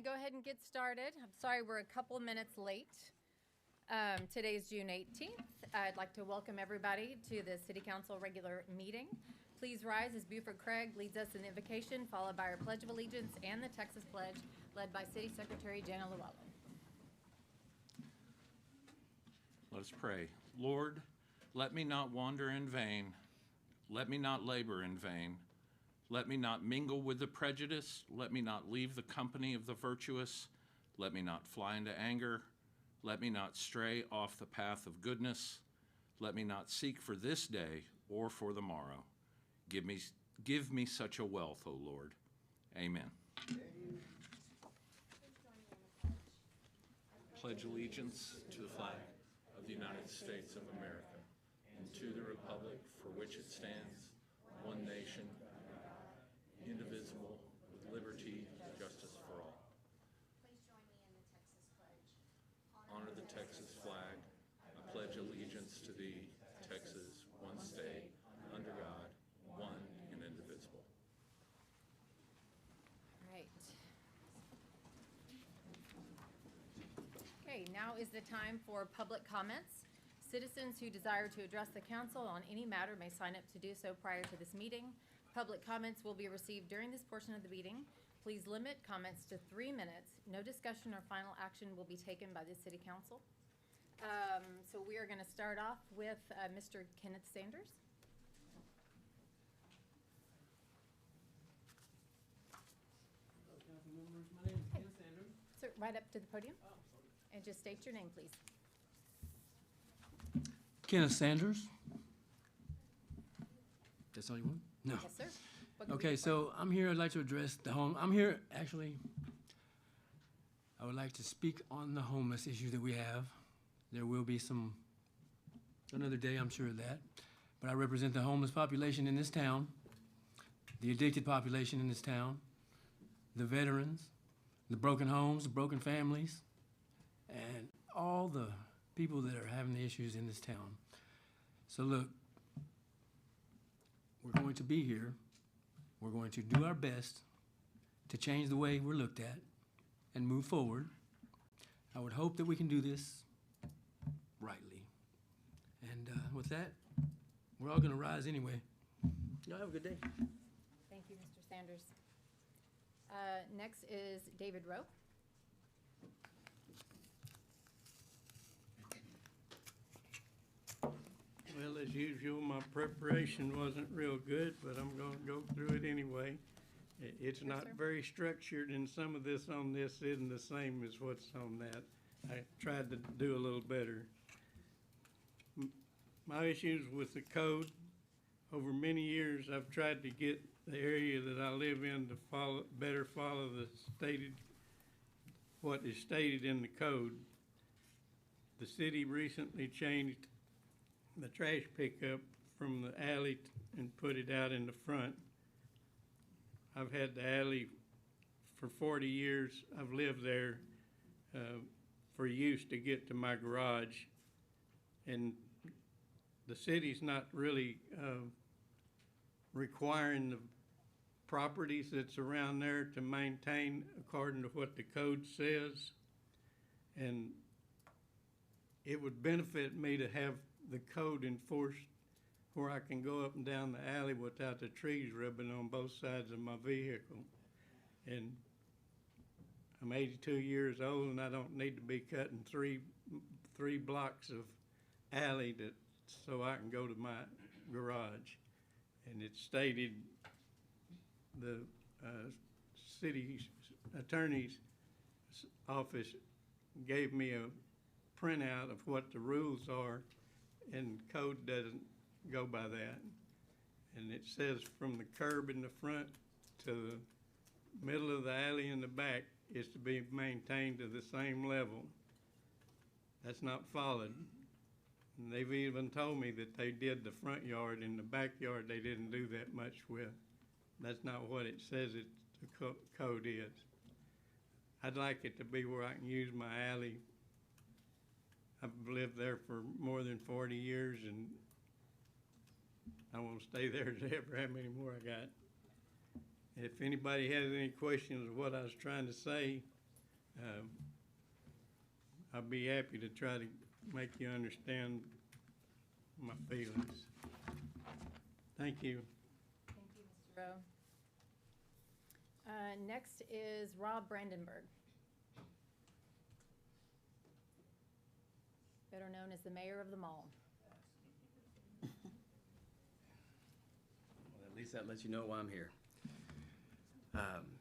to go ahead and get started. I'm sorry we're a couple minutes late. Today is June 18th. I'd like to welcome everybody to the City Council regular meeting. Please rise as Buford Craig leads us in the invocation, followed by our Pledge of Allegiance and the Texas Pledge, led by City Secretary Jana Llewellyn. Let us pray. Lord, let me not wander in vain. Let me not labor in vain. Let me not mingle with the prejudice. Let me not leave the company of the virtuous. Let me not fly into anger. Let me not stray off the path of goodness. Let me not seek for this day or for the morrow. Give me such a wealth, O Lord. Amen. Pledge allegiance to the flag of the United States of America and to the republic for which it stands, one nation, indivisible, with liberty and justice for all. Please join me in the Texas Pledge. Honor the Texas flag. I pledge allegiance to thee, Texas, one state, under God, one and indivisible. All right. Okay, now is the time for public comments. Citizens who desire to address the council on any matter may sign up to do so prior to this meeting. Public comments will be received during this portion of the meeting. Please limit comments to 3 minutes. No discussion or final action will be taken by the City Council. So we are going to start off with Mr. Kenneth Sanders. Hello, council members. My name is Kenneth Sanders. Sir, right up to the podium. Oh, sorry. And just state your name, please. Kenneth Sanders. That's all you want? No. Yes, sir. What can we Okay, do for so I'm here, I'd like to address the home, I'm here, actually, I would like to speak on the homeless issue that we have. There will be another day, I'm sure of that. But I represent the homeless population in this town, the addicted population in this town, the veterans, the broken homes, the broken families, and all the people that are having the issues in this town. So look, we're going to be here. We're going to do our best to change the way we're looked at and move forward. I would hope that we can do this rightly. And with that, we're all going to rise anyway. Y'all have a good day. Thank you, Mr. Sanders. Next is David Rowe. Well, as usual, my preparation wasn't real good, but I'm going to go through it anyway. It's not sir. very structured, and some of this on this isn't the same as what's on that. I tried to do a little better. My issues with the code, over many years, I've tried to get the area that I live in to better follow what is stated in the code. The city recently changed the trash pickup from the alley and put it out in the front. I've had the alley for 40 years. I've lived there for use to get to my garage. And the city's not really requiring the properties that's around there to maintain according to what the code says. And it would benefit me to have the code enforced where I can go up and down the alley without the trees rubbing on both sides of my vehicle. And I'm 82 years old and I don't need to be cutting three blocks of alley so I can go to my garage. And it's stated, the city attorney's office gave me a printout of what the rules are, and code doesn't go by that. And it says from the curb in the front to the middle of the alley in the back is to be maintained to the same level. That's not followed. And they've even told me that they did the front yard and the backyard they didn't do that much with. That's not what it says the code is. I'd like it to be where I can use my alley. I've lived there for more than 40 years and I won't stay there to ever how many more I got. If anybody has any questions of what I was trying to say, I'll be happy to try to make you understand my feelings. Thank you. Thank you, Mr. Rowe. Next is Rob Brandenburg, better known as the mayor of the mall. Well, at least that lets you know why I'm here.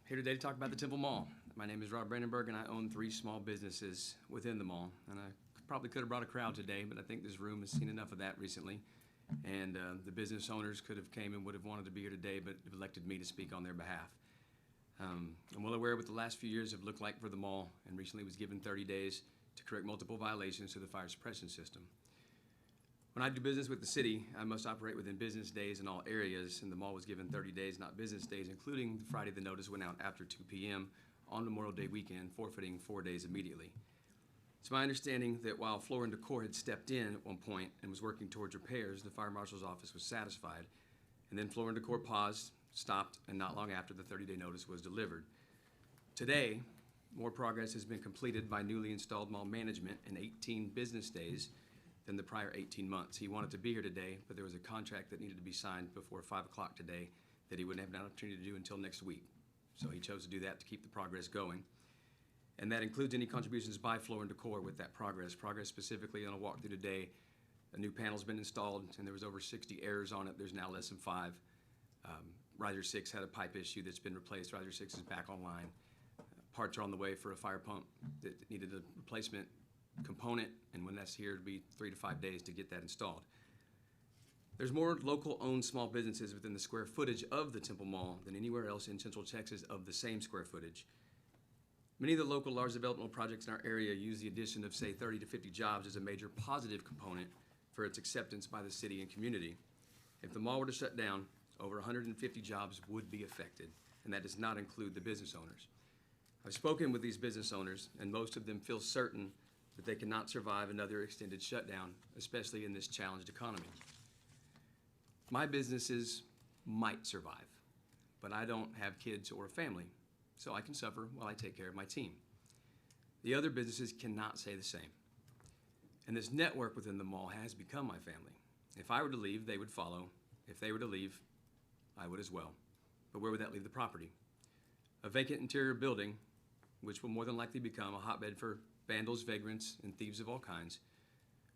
Here today to talk about the Temple Mall. My name is Rob Brandenburg, and I own 3 small businesses within the mall. And I probably could have brought a crowd today, but I think this room has seen enough of that recently. And the business owners could have came and would have wanted to be here today, but have elected me to speak on their behalf. I'm well aware of what the last few years have looked like for the mall, and recently was given 30 days to correct multiple violations to the fire suppression system. When I do business with the city, I must operate within business days in all areas, and the mall was given 30 days, not business days, including the Friday the notice went out after 2 p.m. on Memorial Day weekend, forfeiting 4 days immediately. It's my understanding that while Floor and Decor had stepped in at one point and was working towards repairs, the fire marshal's office was satisfied, and then Floor and Decor paused, stopped, and not long after the 30-day notice was delivered. Today, more progress has been completed by newly installed mall management in 18 business days than the prior 18 months. He wanted to be here today, but there was a contract that needed to be signed before 5 o'clock today that he wouldn't have an opportunity to do until next week. So he chose to do that to keep the progress going. And that includes any contributions by Floor and Decor with that progress. Progress specifically on a walkthrough today, a new panel's been installed, and there was over 60 errors on it. There's now less than 5. Riser 6 had a pipe issue that's been replaced. Riser 6 is back online. Parts are on the way for a fire pump that needed a replacement component, and when that's here, it'll be 3 to 5 days to get that installed. There's more local-owned small businesses within the square footage of the Temple Mall than anywhere else in Central Texas of the same square footage. Many of the local large developmental projects in our area use the addition of, say, 30 to 50 jobs as a major positive component for its acceptance by the city and community. If the mall were to shut down, over 150 jobs would be affected, and that does not include the business owners. I've spoken with these business owners, and most of them feel certain that they cannot survive another extended shutdown, especially in this challenged economy. My businesses might survive, but I don't have kids or a family, so I can suffer while I take care of my team. The other businesses cannot say the same. And this network within the mall has become my family. If I were to leave, they would follow. If they were to leave, I would as well. But where would that leave the property? A vacant interior building, which will more than likely become a hotbed for vandals, vagrants, and thieves of all kinds.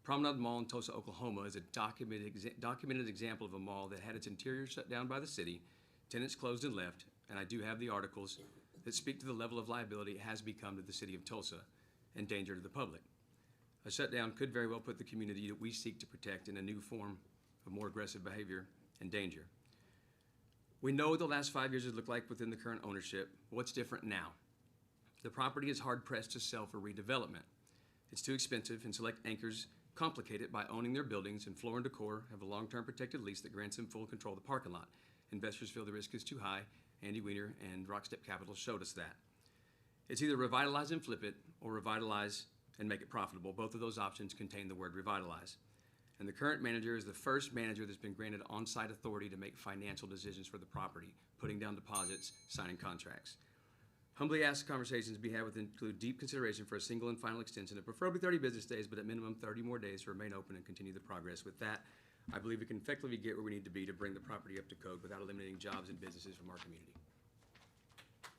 Promenade Mall in Tulsa, Oklahoma is a documented example of a mall that had its interior shut down by the city, tenants closed and left, and I do have the articles that speak to the level of liability it has become to the city of Tulsa and danger to the public. A shutdown could very well put the community that we seek to protect in a new form of more aggressive behavior and danger. We know what the last 5 years has looked like within the current ownership. What's different now? The property is hard-pressed to sell for redevelopment. It's too expensive, and select anchors complicate it by owning their buildings, and Floor and Decor have a long-term protected lease that grants them full control of the parking lot. Investors feel the risk is too high. Andy Weiner and Rockstep Capital showed us that. It's either revitalize and flip it, or revitalize and make it profitable. Both of those options contain the word revitalize. And the current manager is the first manager that's been granted on-site authority to make financial decisions for the property, putting down deposits, signing contracts. Humbly ask conversations be had with include deep consideration for a single and final extension of preferably 30 business days, but at minimum 30 more days to remain open and continue the progress. With that, I believe we can effectively get where we need to be to bring the property up to code without eliminating jobs and businesses from our community.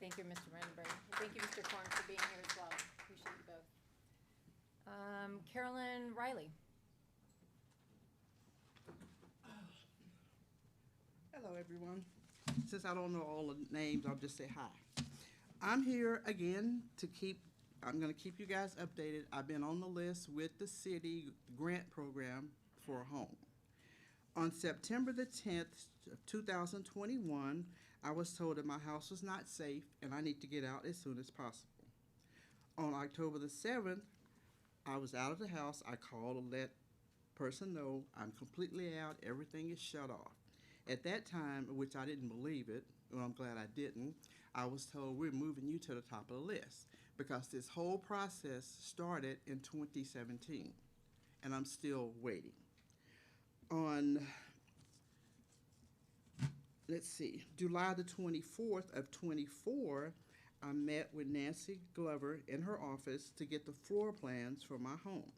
Thank you, Mr. Brandenburg. And thank you, Mr. Korn, for being here as well. Appreciate you both. Carolyn Riley. Hello, everyone. Since I don't know all the names, I'll just say hi. I'm here again I'm going to keep you guys updated. I've been on the list with the city grant program for a home. On September the 10th of 2021, I was told that my house was not safe and I need to get out as soon as possible. On October the 7th, I was out of the house. I called to let person know I'm completely out. Everything is shut off. At that time, which I didn't believe it, well, I'm glad I didn't, I was told we're moving you to the top of the list because this whole process started in 2017 and I'm still waiting. On, let's see, July the 24th of 24, I met with Nancy Glover in her office to get the floor plans for my home.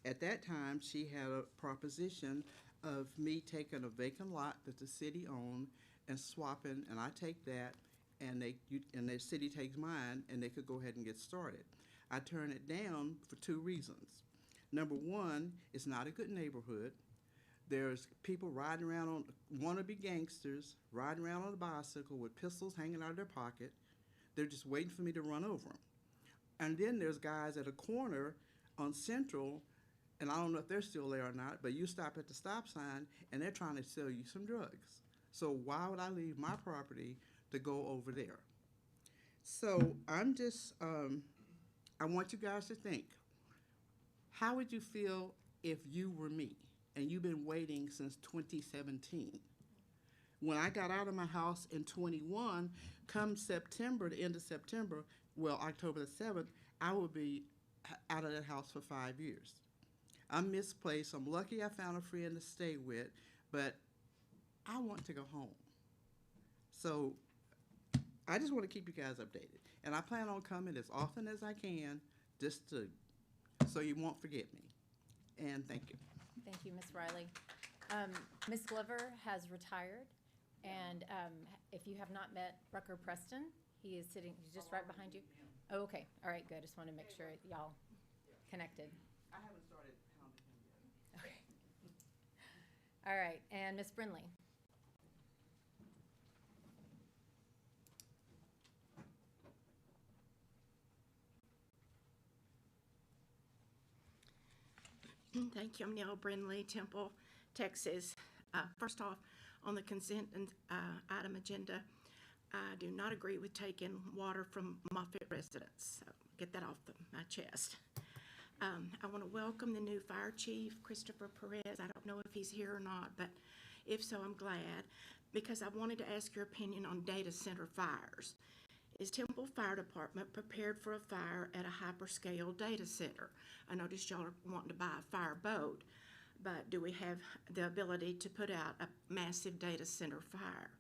At that time, she had a proposition of me taking a vacant lot that the city owned and swapping, and I take that, and the city takes mine, and they could go ahead and get started. I turned it down for two reasons. Number one, it's not a good neighborhood. There's people riding around on, wannabe gangsters, riding around on a bicycle with pistols hanging out of their pocket. They're just waiting for me to run over them. And then there's guys at a corner on Central, and I don't know if they're still there or not, but you stop at the stop sign, and they're trying to sell you some drugs. So why would I leave my property to go over there? So I'm just, I want you guys to think, how would you feel if you were me and you've been waiting since 2017? When I got out of my house in 21, come September, the end of September, well, October the 7th, I will be out of that house for 5 years. I'm misplaced. I'm lucky I found a friend to stay with, but I want to go home. So I just want to keep you guys updated. And I plan on coming as often as I can just to, so you won't forget me. And thank you. Thank you, Ms. Riley. Ms. Glover has retired, and if you have not met Rucker Preston, he is sitting, he's just right behind you. Oh, okay, all right, good. Just want to make sure y'all connected. I haven't started pounding him yet. Okay. All right, and Ms. Brindley. Thank you. I'm Neil Brindley, Temple, Texas. First off, on the consent and item agenda, I do not agree with taking water from Moffett residents. So get that off my chest. I want to welcome the new fire chief, Christopher Perez. I don't know if he's here or not, but if so, I'm glad, because I wanted to ask your opinion on data center fires. Is Temple Fire Department prepared for a fire at a hyperscale data center? I noticed y'all are wanting to buy a fire boat, but do we have the ability to put out a massive data center fire?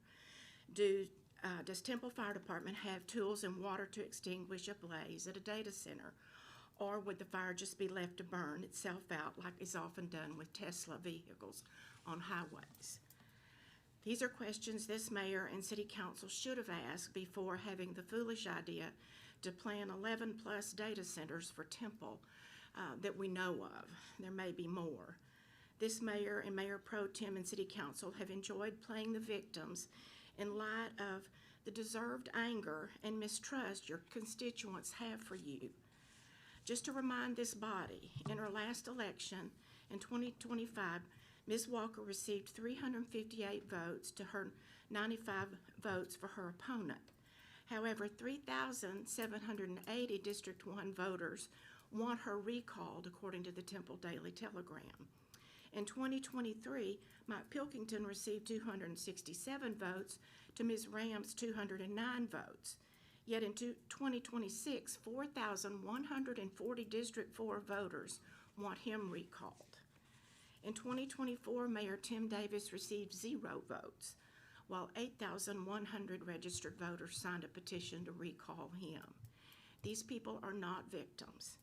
Does Temple Fire Department have tools and water to extinguish a blaze at a data center? Or would the fire just be left to burn itself out like is often done with Tesla vehicles on highways? These are questions this mayor and city council should have asked before having the foolish idea to plan 11-plus data centers for Temple that we know of. There may be more. This mayor and Mayor Pro Tem and city council have enjoyed playing the victims in light of the deserved anger and mistrust your constituents have for you. Just to remind this body, in her last election in 2025, Ms. Walker received 358 votes to her 95 votes for her opponent. However, 3,780 District 1 voters want her recalled, according to the Temple Daily Telegram. In 2023, Mike Pilkington received 267 votes to Ms. Ram's 209 votes. Yet in 2026, 4,140 District 4 voters want him recalled. In 2024, Mayor Tim Davis received 0 votes, while 8,100 registered voters signed a petition to recall him. These people are not victims.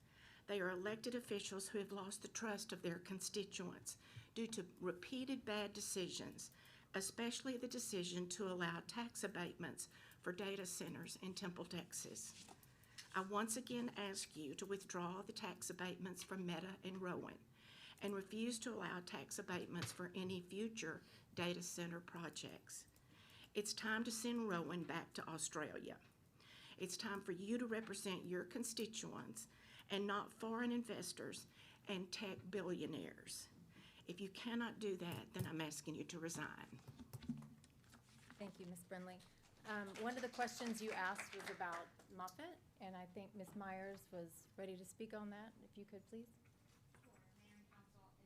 They are elected officials who have lost the trust of their constituents due to repeated bad decisions, especially the decision to allow tax abatements for data centers in Temple, Texas. I once again ask you to withdraw the tax abatements from Meta and Rowan and refuse to allow tax abatements for any future data center projects. It's time to send Rowan back to Australia. It's time for you to represent your constituents and not foreign investors and tech billionaires. If you cannot do that, then I'm asking you to resign. Thank you, Ms. Brindley. One of the questions you asked was about Moffett, and I think Ms. Myers was ready to speak on that. If you could, please. Sure, Mayor and Council, it's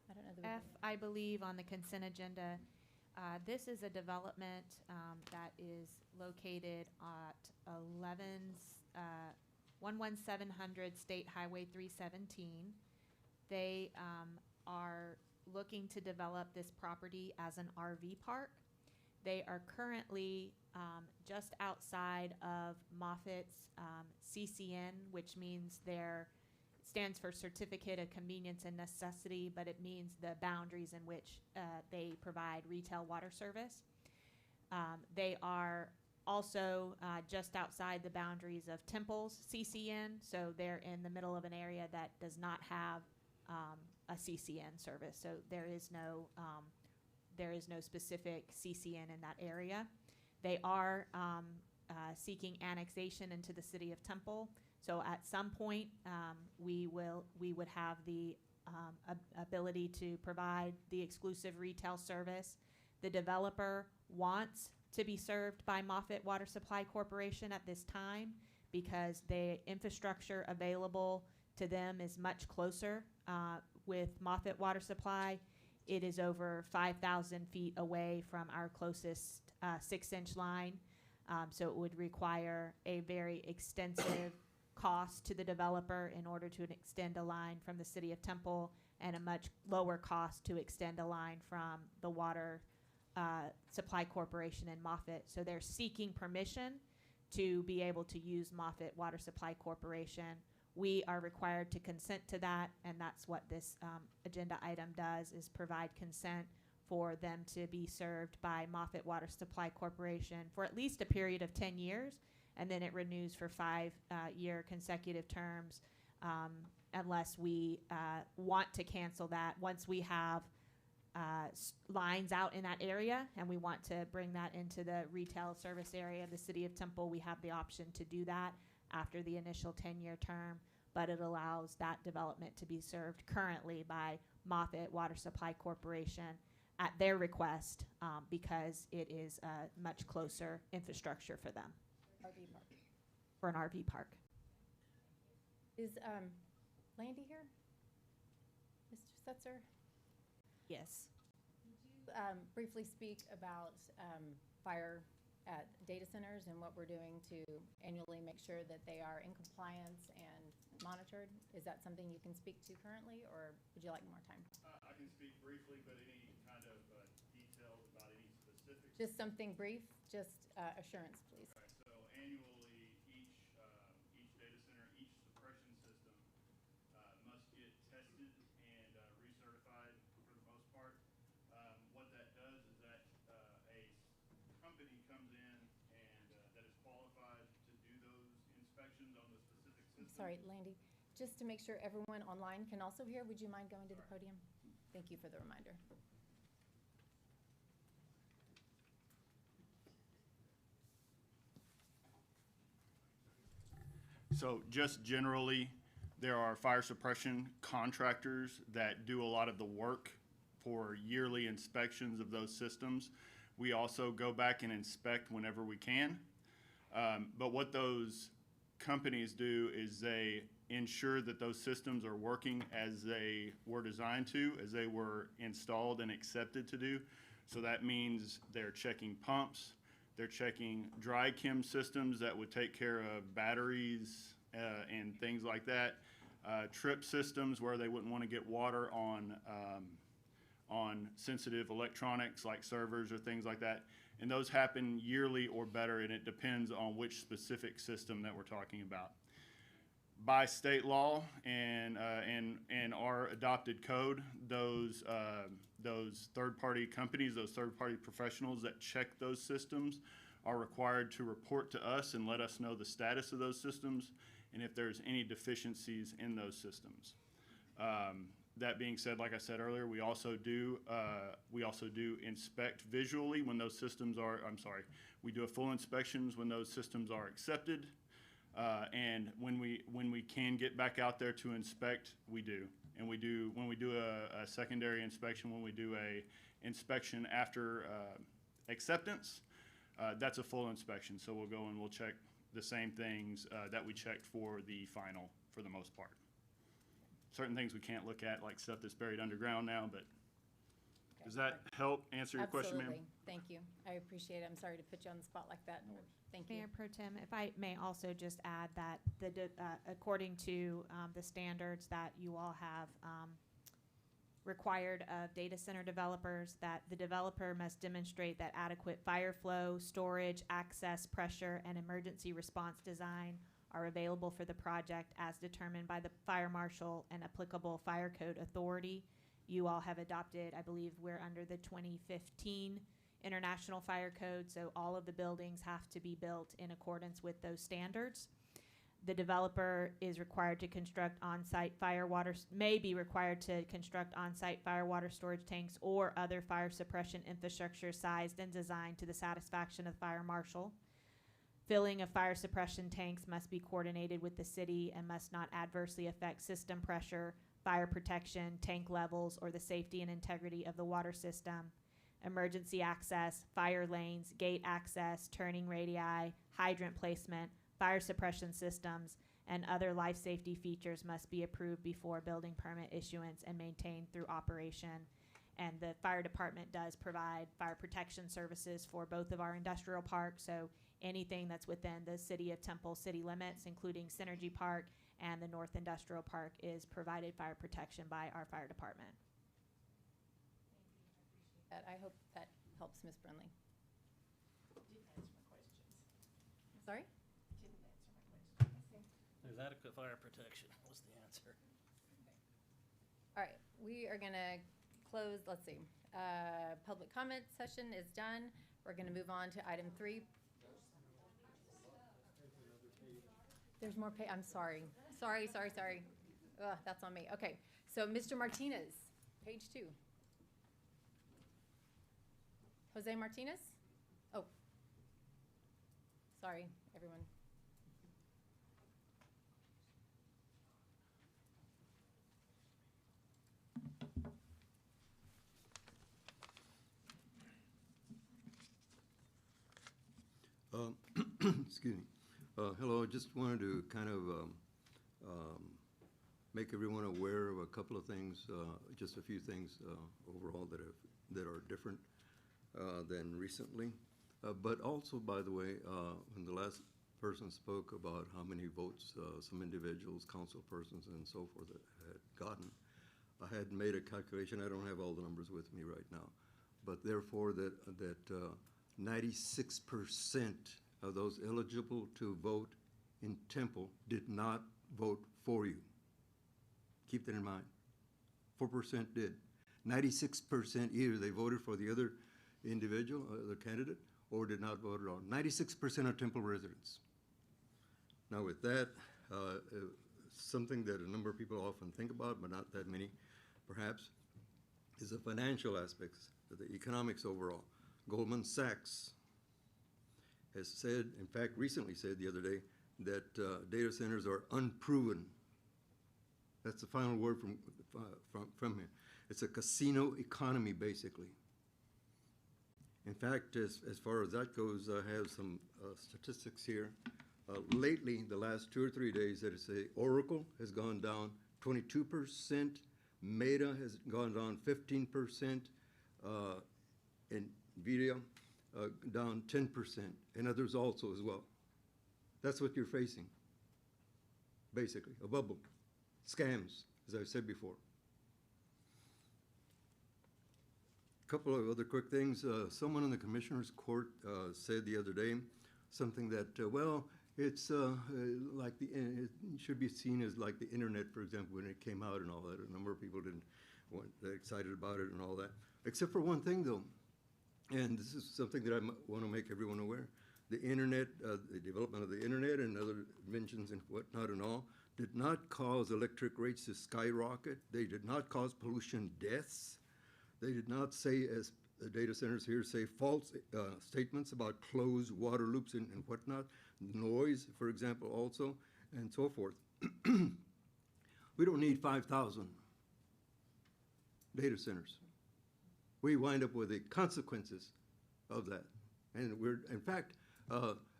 item I don't know the. F, I believe, on the consent agenda. This is a development that is located at 11700 State Highway 317. They are looking to develop this property as an RV park. They are currently just outside of Moffitt's CCN, which means stands for Certificate of Convenience and Necessity, but it means the boundaries in which they provide retail water service. They are also just outside the boundaries of Temple's CCN, so they're in the middle of an area that does not have a CCN service. So there is no specific CCN in that area. They are seeking annexation into the city of Temple. So at some point, we would have the ability to provide the exclusive retail service. The developer wants to be served by Moffett Water Supply Corporation at this time because the infrastructure available to them is much closer. With Moffett Water Supply, it is over 5,000 feet away from our closest 6-inch line. So it would require a very extensive cost to the developer in order to extend a line from the city of Temple, and a much lower cost to extend a line from the Water Supply Corporation in Moffett. So they're seeking permission to be able to use Moffett Water Supply Corporation. We are required to consent to that, and that's what this agenda item does, is provide consent for them to be served by Moffett Water Supply Corporation for at least a period of 10 years, and then it renews for 5-year consecutive terms unless we want to cancel that. Once we have lines out in that area and we want to bring that into the retail service area of the city of Temple, we have the option to do that after the initial 10-year term, but it allows that development to be served currently by Moffett Water Supply Corporation at their request because it is a much closer infrastructure for them. RV park. For an RV park. Is Landy here? Mr. Setzer? Yes. Could you briefly speak about fire at data centers and what we're doing to annually make sure that they are in compliance and monitored? Is that something you can speak to currently, or would you like more time? I can speak briefly, but any kind of details about any specifics? Just something brief, just assurance, please. Okay, so annually, each data center, each suppression system must get tested and recertified for the most part. What that does is that a company comes in and that is qualified to do those inspections on the specific system. Sorry, Landy, just to make sure everyone online can also hear, would you mind going to the podium? Thank you for the reminder. So just generally, there are fire suppression contractors that do a lot of the work for yearly inspections of those systems. We also go back and inspect whenever we can. But what those companies do is they ensure that those systems are working as they were designed to, as they were installed and accepted to do. So that means they're checking pumps, they're checking dry chem systems that would take care of batteries and things like that. Trip systems where they wouldn't want to get water on sensitive electronics like servers or things like that. And those happen yearly or better, and it depends on which specific system that we're talking about. By state law and our adopted code, those third-party companies, those third-party professionals that check those systems are required to report to us and let us know the status of those systems and if there's any deficiencies in those systems. That being said, like I said earlier, we also do inspect visually when those systems are, we do a full inspections when those systems are accepted. And when we can get back out there to inspect, we do. And when we do a secondary inspection, when we do a inspection after acceptance, that's a full inspection. So we'll go and we'll check the same things that we checked for the final, for the most part. Certain things we can't look at, like stuff that's buried underground now, but does that help answer your question, ma'am? Absolutely. Thank you. I appreciate it. I'm sorry to put you on the spot like that. Thank you. Mayor Pro Tem, if I may also just add that according to the standards that you all have required of data center developers, that the developer must demonstrate that adequate fire flow, storage, access, pressure, and emergency response design are available for the project as determined by the fire marshal and applicable fire code authority. You all have adopted, I believe we're under the 2015 International Fire Code, so all of the buildings have to be built in accordance with those standards. The developer is required to construct on-site may be required to construct on-site fire water storage tanks or other fire suppression infrastructure sized and designed to the satisfaction of the fire marshal. Filling of fire suppression tanks must be coordinated with the city and must not adversely affect system pressure, fire protection, tank levels, or the safety and integrity of the water system. Emergency access, fire lanes, gate access, turning radii, hydrant placement, fire suppression systems, and other life safety features must be approved before building permit issuance and maintained through operation. And the fire department does provide fire protection services for both of our industrial parks, so anything that's within the City of Temple city limits, including Synergy Park and the North Industrial Park, is provided fire protection by our fire department. I hope that helps, Ms. Brunley. Didn't answer my questions. Sorry? Didn't answer my questions. There's adequate fire protection was the answer. All right, we are gonna close, let's see. Public comment session is done. We're gonna move on to item 3. There's more I'm sorry. Sorry. Ugh, that's on me. Okay, so Mr. Martinez, page 2. Jose Martinez? Oh. Sorry, everyone. Excuse me. Hello, I just wanted to kind of make everyone aware of a couple of things, just a few things overall that are different than recently. But also, by the way, when the last person spoke about how many votes some individuals, council persons, and so forth had gotten, I had made a calculation. I don't have all the numbers with me right now, but therefore that 96% of those eligible to vote in Temple did not vote for you. Keep that in mind. 4% did. 96% either they voted for the other individual, the candidate, or did not vote at all. 96% of Temple residents. Now with that, something that a number of people often think about, but not that many perhaps, is the financial aspects, the economics overall. Goldman Sachs has said, in fact, recently said the other day, that data centers are unproven. That's the final word from him. It's a casino economy, basically. In fact, as far as that goes, I have some statistics here. Lately, the last 2 or 3 days, that is, Oracle has gone down 22%, Meta has gone down 15%, NVIDIA down 10%, and others also as well. That's what you're facing, basically, a bubble. Scams, as I said before. A couple of other quick things. Someone in the Commissioner's Court said the other day something that, well, it's like it should be seen as like the internet, for example, when it came out and all that. A number of people weren't that excited about it and all that. Except for one thing, though, and this is something that I want to make everyone aware. The internet, the development of the internet and other inventions and whatnot and all, did not cause electric rates to skyrocket. They did not cause pollution deaths. They did not say, as the data centers here say, false statements about closed water loops and whatnot, noise, for example, also, and so forth. We don't need 5,000 data centers. We wind up with the consequences of that. And we're, in fact,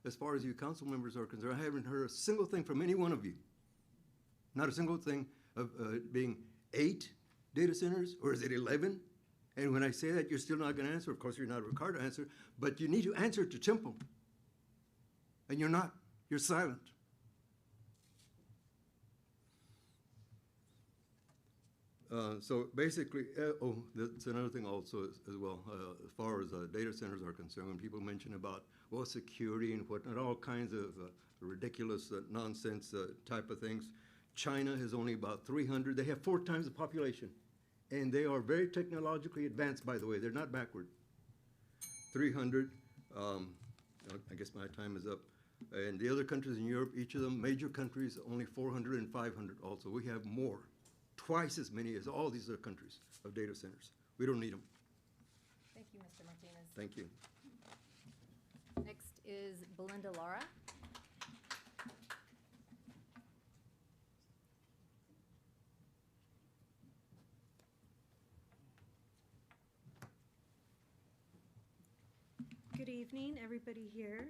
as far as you council members are concerned, I haven't heard a single thing from any one of you. Not a single thing of being 8 data centers, or is it 11? And when I say that, you're still not going to answer. Of course, you're not required to answer, but you need to answer to Temple. And you're not. You're silent. So basically, that's another thing also as well, as far as data centers are concerned, when people mention about, well, security and whatnot, all kinds of ridiculous nonsense type of things. China has only about 300, they have 4 times the population. And they are very technologically advanced, by the way, they're not backward. 300, I guess my time is up. And the other countries in Europe, each of them, major countries, only 400 and 500 also. We have more, twice as many as all these other countries of data centers. We don't need them. Thank you, Mr. Martinez. Thank you. Next is Belinda Lara. Good evening, everybody here.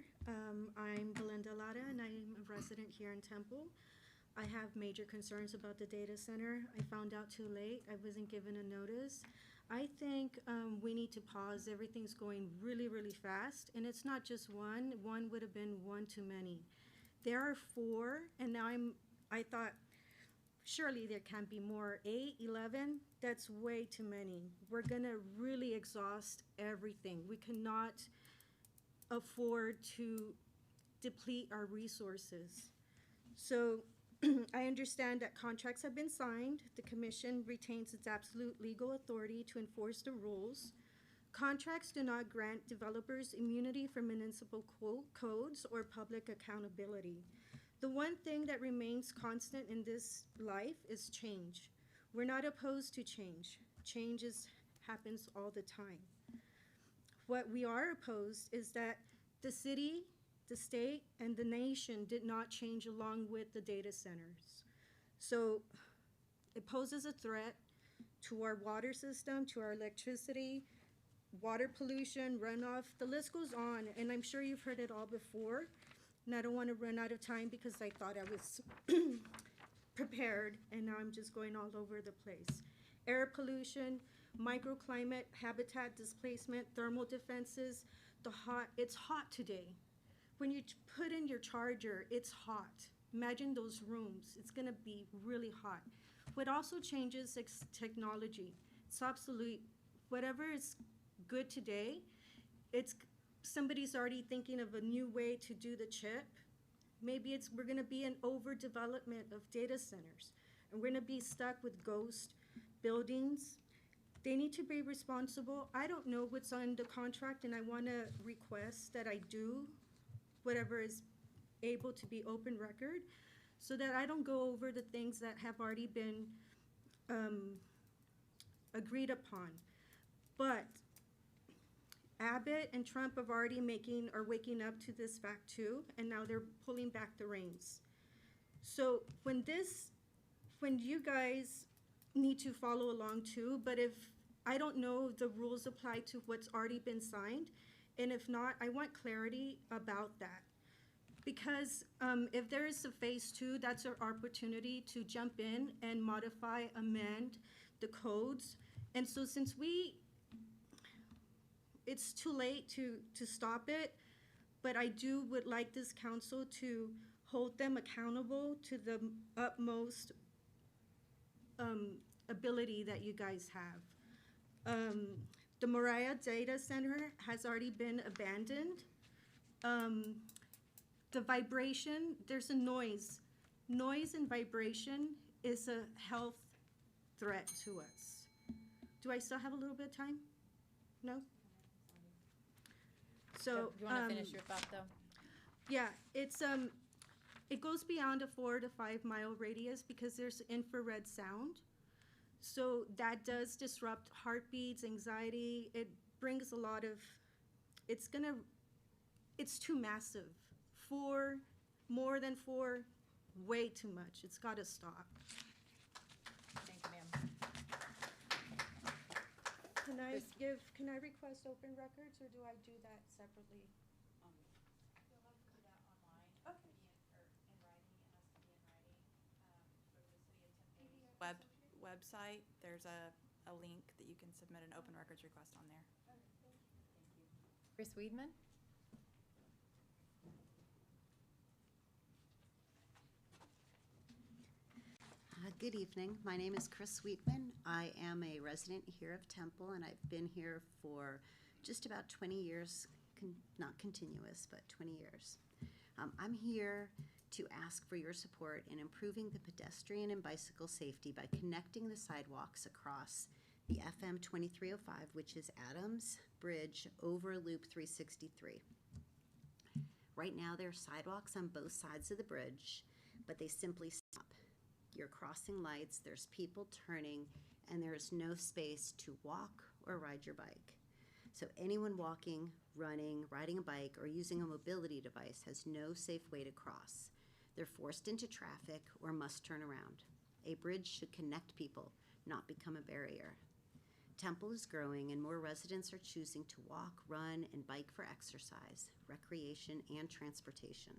I'm Belinda Lara, and I'm a resident here in Temple. I have major concerns about the data center. I found out too late. I wasn't given a notice. I think we need to pause. Everything's going really, really fast, and it's not just one. One would have been one too many. There are 4, and now I thought, surely there can't be more. 8, 11, that's way too many. We're gonna really exhaust everything. We cannot afford to deplete our resources. So I understand that contracts have been signed. The commission retains its absolute legal authority to enforce the rules. Contracts do not grant developers immunity from municipal codes or public accountability. The one thing that remains constant in this life is change. We're not opposed to change. Change happens all the time. What we are opposed is that the city, the state, and the nation did not change along with the data centers. So it poses a threat to our water system, to our electricity, water pollution, runoff, the list goes on, and I'm sure you've heard it all before, and I don't want to run out of time because I thought I was prepared, and now I'm just going all over the place. Air pollution, microclimate, habitat displacement, thermal defenses, it's hot today. When you put in your charger, it's hot. Imagine those rooms. It's gonna be really hot. What also changes is technology. It's obsolete. Whatever is good today, somebody's already thinking of a new way to do the chip. Maybe we're gonna be an overdevelopment of data centers, and we're gonna be stuck with ghost buildings. They need to be responsible. I don't know what's on the contract, and I wanna request that I do whatever is able to be open record, so that I don't go over the things that have already been agreed upon. But Abbott and Trump are waking up to this fact too, and now they're pulling back the reins. So when you guys need to follow along too, but if I don't know if the rules apply to what's already been signed, and if not, I want clarity about that. Because if there is a phase 2, that's our opportunity to jump in and modify, amend the codes. And so since it's too late to stop it, but I would like this council to hold them accountable to the utmost ability that you guys have. The Moriah Data Center has already been abandoned. The vibration, there's a noise. Noise and vibration is a health threat to us. Do I still have a little bit of time? No? So, Do you want to finish your thought, though? yeah, it goes beyond a 4 to 5 mile radius because there's infrared sound. So that does disrupt heartbeats, anxiety. It brings a lot of, it's too massive. 4, more than 4, way too much. It's got to stop. Thank you, ma'am. Can I request open records, or do I do that separately? You'll have to do that online. Okay. In writing, it has to be in writing, for the city of Tempe. Website, there's a link that you can submit an open records request on there. Chris Weedman? Good evening. My name is Chris Sweetman. I am a resident here of Temple, and I've been here for just about 20 years, not continuous, but 20 years. I'm here to ask for your support in improving the pedestrian and bicycle safety by connecting the sidewalks across the FM 2305, which is Adams Bridge over Loop 363. Right now, there are sidewalks on both sides of the bridge, but they simply stop. You're crossing lights, there's people turning, and there is no space to walk or ride your bike. So anyone walking, running, riding a bike, or using a mobility device has no safe way to cross. They're forced into traffic or must turn around. A bridge should connect people, not become a barrier. Temple is growing and more residents are choosing to walk, run, and bike for exercise, recreation, and transportation.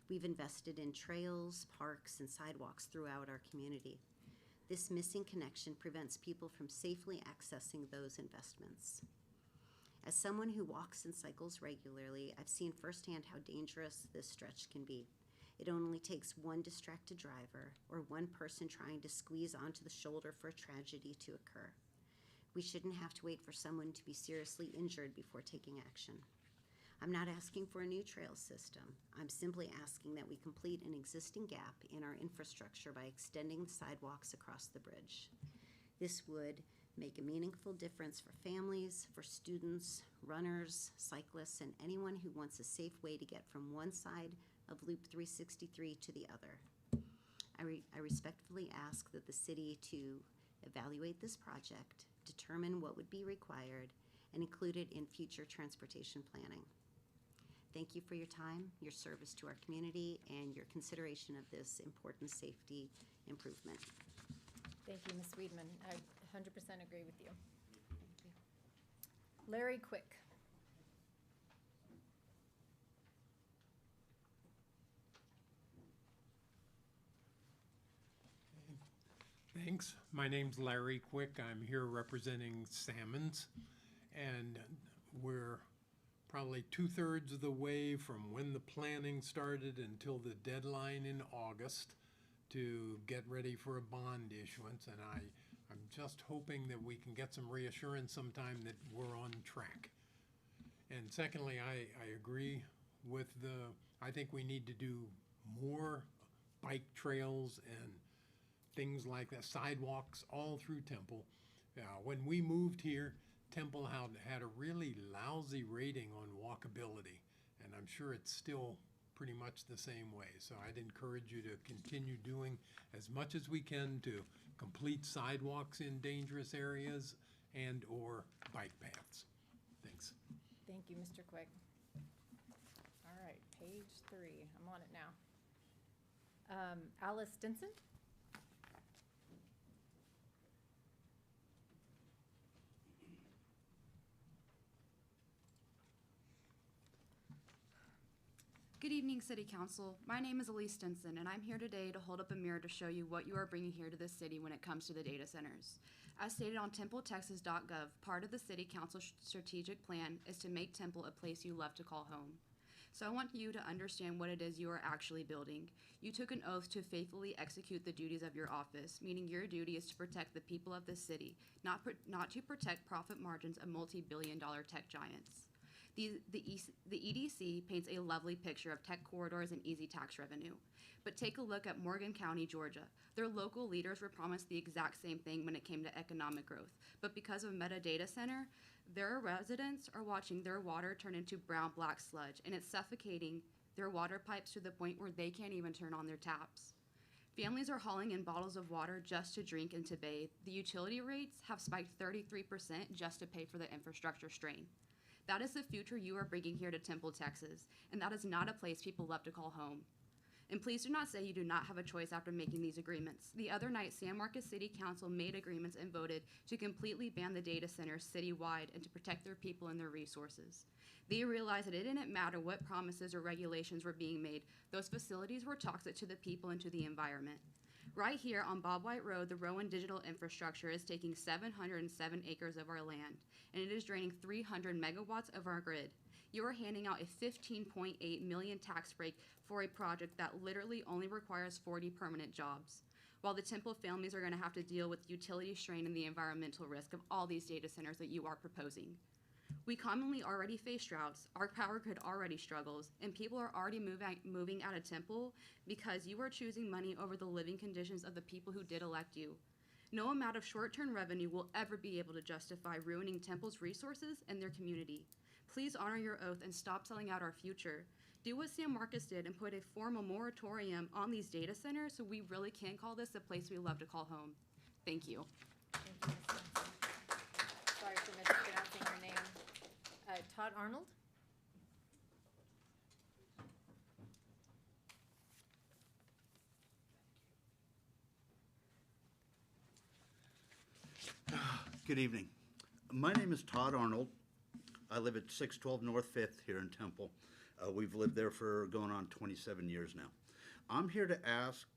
We've invested in trails, parks, and sidewalks throughout our community. This missing connection prevents people from safely accessing those investments. As someone who walks and cycles regularly, I've seen firsthand how dangerous this stretch can be. It only takes one distracted driver or one person trying to squeeze onto the shoulder for a tragedy to occur. We shouldn't have to wait for someone to be seriously injured before taking action. I'm not asking for a new trail system. I'm simply asking that we complete an existing gap in our infrastructure by extending the sidewalks across the bridge. This would make a meaningful difference for families, for students, runners, cyclists, and anyone who wants a safe way to get from one side of Loop 363 to the other. I respectfully ask that the city to evaluate this project, determine what would be required, and include it in future transportation planning. Thank you for your time, your service to our community, and your consideration of this important safety improvement. Thank you, Ms. Weedman. I 100% agree with you. Larry Quick. Thanks. My name's Larry Quick. I'm here representing Salmons, and we're probably 2/3 of the way from when the planning started until the deadline in August to get ready for a bond issuance, and I'm just hoping that we can get some reassurance sometime that we're on track. And secondly, I agree with I think we need to do more bike trails and things like that, sidewalks all through Temple. When we moved here, Temple had a really lousy rating on walkability, and I'm sure it's still pretty much the same way. So I'd encourage you to continue doing as much as we can to complete sidewalks in dangerous areas and or bike paths. Thanks. Thank you, Mr. Quick. All right, page 3. I'm on it now. Alice Stinson? Good evening, City Council. My name is Elise Stinson, and I'm here today to hold up a mirror to show you what you are bringing here to this city when it comes to the data centers. As stated on templetexas.gov, part of the City Council strategic plan is to make Temple a place you love to call home. So I want you to understand what it is you are actually building. You took an oath to faithfully execute the duties of your office, meaning your duty is to protect the people of this city, not to protect profit margins of multi-billion-dollar tech giants. The EDC paints a lovely picture of tech corridors and easy tax revenue. But take a look at Morgan County, Georgia. Their local leaders were promised the exact same thing when it came to economic growth. But because of Meta Data Center, their residents are watching their water turn into brown-black sludge, and it's suffocating their water pipes to the point where they can't even turn on their taps. Families are hauling in bottles of water just to drink and to bathe. The utility rates have spiked 33% just to pay for the infrastructure strain. That is the future you are bringing here to Temple, Texas, and that is not a place people love to call home. And please do not say you do not have a choice after making these agreements. The other night, San Marcos City Council made agreements and voted to completely ban the data centers citywide and to protect their people and their resources. They realized that it didn't matter what promises or regulations were being made, those facilities were toxic to the people and to the environment. Right here on Bob White Road, the Rowan Digital Infrastructure is taking 707 acres of our land, and it is draining 300 megawatts of our grid. You are handing out a $15.8 million tax break for a project that literally only requires 40 permanent jobs. while the Temple families are going to have to deal with utility strain and the environmental risk of all these data centers that you are proposing. We commonly already face droughts, our power grid already struggles, and people are already moving out of Temple because you are choosing money over the living conditions of the people who did elect you. No amount of short-term revenue will ever be able to justify ruining Temple's resources and their community. Please honor your oath and stop selling out our future. Do what San Marcos did and put a formal moratorium on these data centers so we really can call this a place we love to call home. Thank you. Thank you, Ms. Johnson. Sorry for mispronouncing your name. Todd Arnold? Good evening. My name is Todd Arnold. I live at 612 North 5th here in Temple. We've lived there for going on 27 years now. I'm here to ask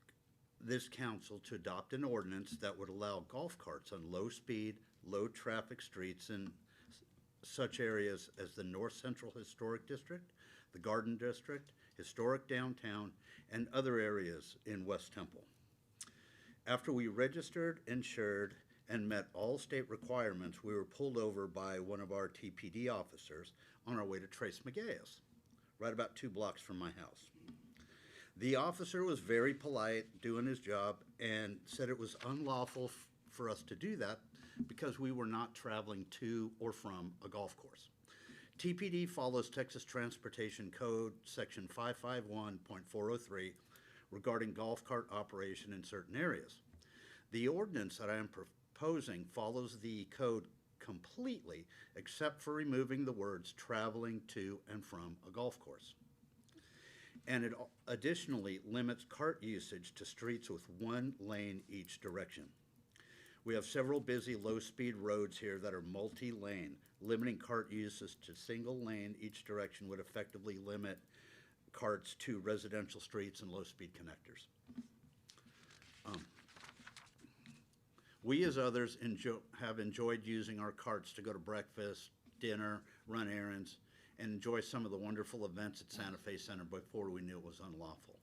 this council to adopt an ordinance that would allow golf carts on low-speed, low-traffic streets in such areas as the North Central Historic District, the Garden District, Historic Downtown, and other areas in West Temple. After we registered, insured, and met all state requirements, we were pulled over by one of our TPD officers on our way to Trace McGay's, right about 2 blocks from my house. The officer was very polite, doing his job, and said it was unlawful for us to do that because we were not traveling to or from a golf course. TPD follows Texas Transportation Code Section 551.403 regarding golf cart operation in certain areas. The ordinance that I am proposing follows the code completely, except for removing the words traveling to and from a golf course. And it additionally limits cart usage to streets with 1 lane each direction. We have several busy low-speed roads here that are multi-lane. Limiting cart uses to single lane each direction would effectively limit carts to residential streets and low-speed connectors. We as others have enjoyed using our carts to go to breakfast, dinner, run errands, and enjoy some of the wonderful events at Santa Fe Center before we knew it was unlawful.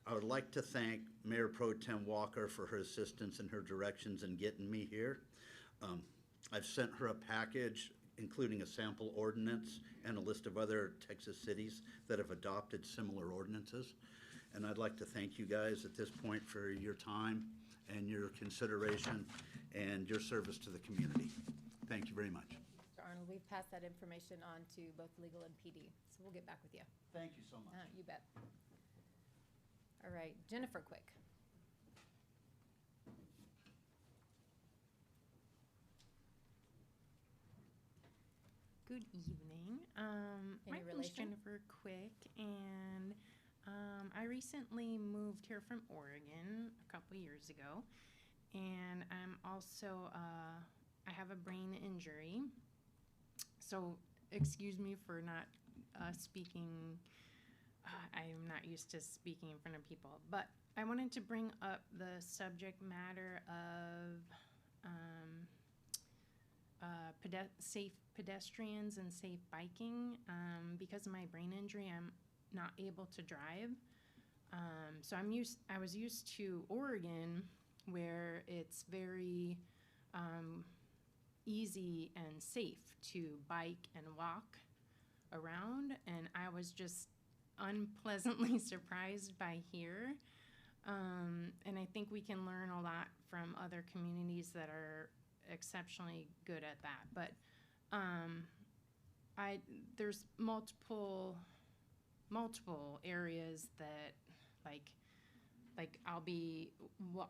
I would like to thank Mayor Pro Tem Walker for her assistance and her directions in getting me here. I've sent her a package including a sample ordinance and a list of other Texas cities that have adopted similar ordinances. And I'd like to thank you guys at this point for your time and your consideration and your service to the community. Thank you very much. Mr. Arnold, we've passed that information on to both legal and PD, so we'll get back with you. Thank you so much. You bet. All right, Jennifer Quick. Good evening. Any My name's relation? Jennifer Quick, and I recently moved here from Oregon a couple years ago, and I'm also I have a brain injury, so excuse me for not speaking. I am not used to speaking in front of people, but I wanted to bring up the subject matter of safe pedestrians and safe biking. Because of my brain injury, I'm not able to drive. So I was used to Oregon, where it's very easy and safe to bike and walk around, and I was just unpleasantly surprised by here. And I think we can learn a lot from other communities that are exceptionally good at that. But there's multiple areas that like I'll be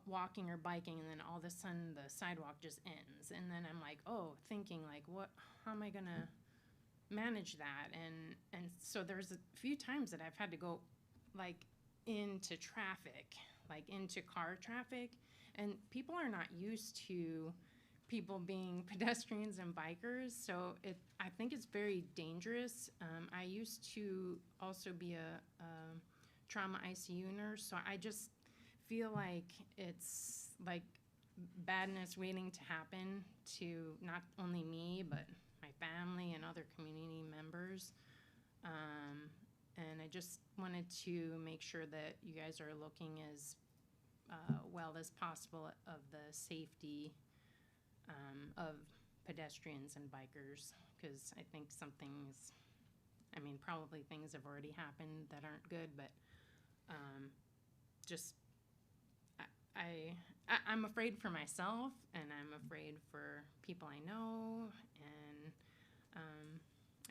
walking or biking, and then all of a sudden the sidewalk just ends, and then I'm like, thinking like, how am I gonna manage that? And so there's a few times that I've had to go like into traffic, like into car traffic, and people are not used to people being pedestrians and bikers, so I think it's very dangerous. I used to also be a trauma ICU nurse, so I just feel like it's like badness waiting to happen to not only me, but my family and other community members. And I just wanted to make sure that you guys are looking as well well as possible of the safety of pedestrians and bikers, because I think some things, I mean, probably things have already happened that aren't good, but just I'm afraid for myself, and I'm afraid for people I know, and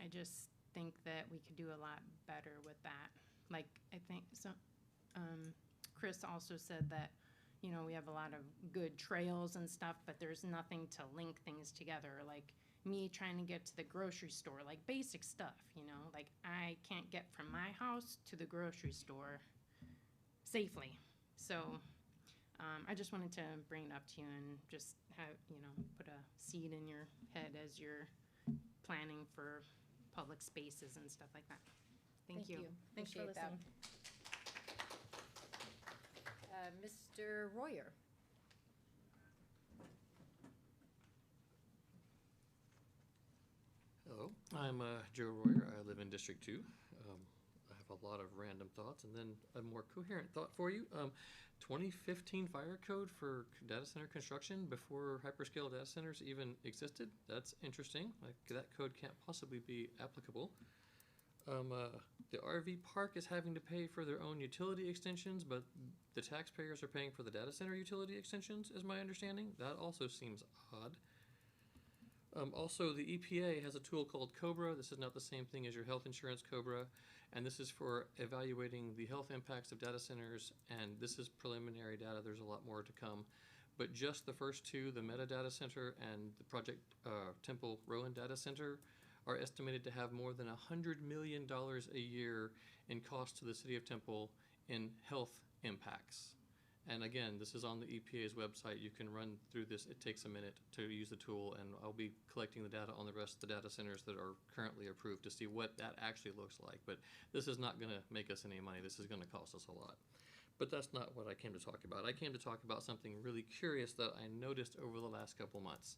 I just think that we could do a lot better with that. Like, I think so. Chris also said that, you know, we have a lot of good trails and stuff, but there's nothing to link things together. Like me trying to get to the grocery store, like basic stuff, you know, like I can't get from my house to the grocery store safely. So I just wanted to bring it up to you and just have, you know, put a seed in your head as you're planning for public spaces and stuff like that. Thank you. Thanks for Appreciate that. listening. Mr. Royer. Hello, I'm Joe Royer. I live in District 2. I have a lot of random thoughts and then a more coherent thought for you. 2015 fire code for data center construction before hyperscale data centers even existed. That's interesting. Like, that code can't possibly be applicable. The RV park is having to pay for their own utility extensions, but the taxpayers are paying for the data center utility extensions, is my understanding. That also seems odd. Also, the EPA has a tool called COBRA. This is not the same thing as your health insurance COBRA, and this is for evaluating the health impacts of data centers, and this is preliminary data. There's a lot more to come. But just the first two, the Meta Data Center and the Project Temple Rowan Data Center, are estimated to have more than $100 million a year in cost to the city of Temple in health impacts. And again, this is on the EPA's website. You can run through this. It takes a minute to use the tool, and I'll be collecting the data on the rest of the data centers that are currently approved to see what that actually looks like. But this is not gonna make us any money. This is gonna cost us a lot. But that's not what I came to talk about. I came to talk about something really curious that I noticed over the last couple months.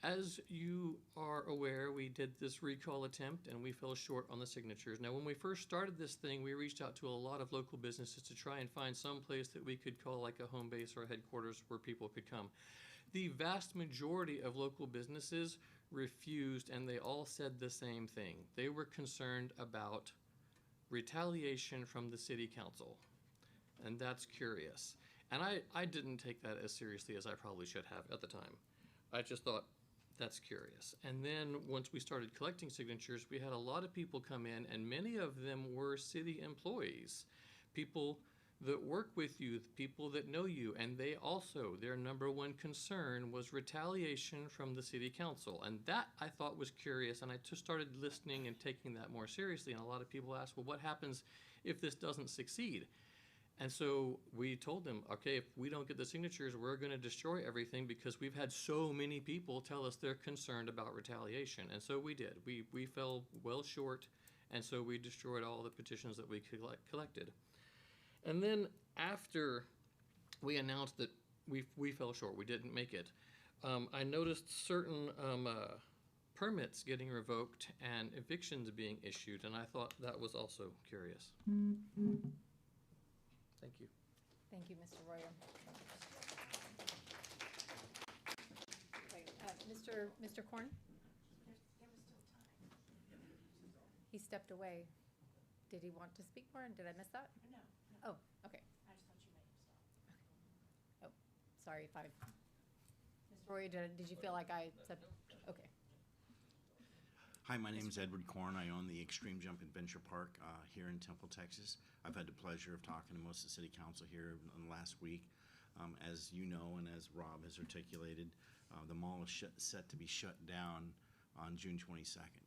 As you are aware, we did this recall attempt and we fell short on the signatures. Now, when we first started this thing, we reached out to a lot of local businesses to try and find some place that we could call like a home base or a headquarters where people could come. The vast majority of local businesses refused, and they all said the same thing. They were concerned about retaliation from the city council, and that's curious. And I didn't take that as seriously as I probably should have at the time. I just thought, that's curious. And then once we started collecting signatures, we had a lot of people come in, and many of them were city employees, people that work with you, people that know you, and they also, their number one concern was retaliation from the city council. And that I thought was curious, and I just started listening and taking that more seriously. And a lot of people asked, well, what happens if this doesn't succeed? And so we told them, okay, if we don't get the signatures, we're going to destroy everything, because we've had so many people tell us they're concerned about retaliation. And so we did. We fell well short, and so we destroyed all the petitions that we collected. And then after we announced that we fell short, we didn't make it, I noticed certain permits getting revoked and evictions being issued, and I thought that was also curious. Thank you. Thank you, Mr. Royer. Okay, Mr. Korn? He stepped away. Did he want to speak more, and did I miss that? No. Oh, okay. I just thought you may have stopped. Oh, sorry if I, Mr. Royer, did you feel like I said, okay. Hi, my name is Edward Korn. I own the Extreme Jump Adventure Park here in Temple, Texas. I've had the pleasure of talking to most of the city council here in the last week. As you know, and as Rob has articulated, the mall is set to be shut down on June 22nd.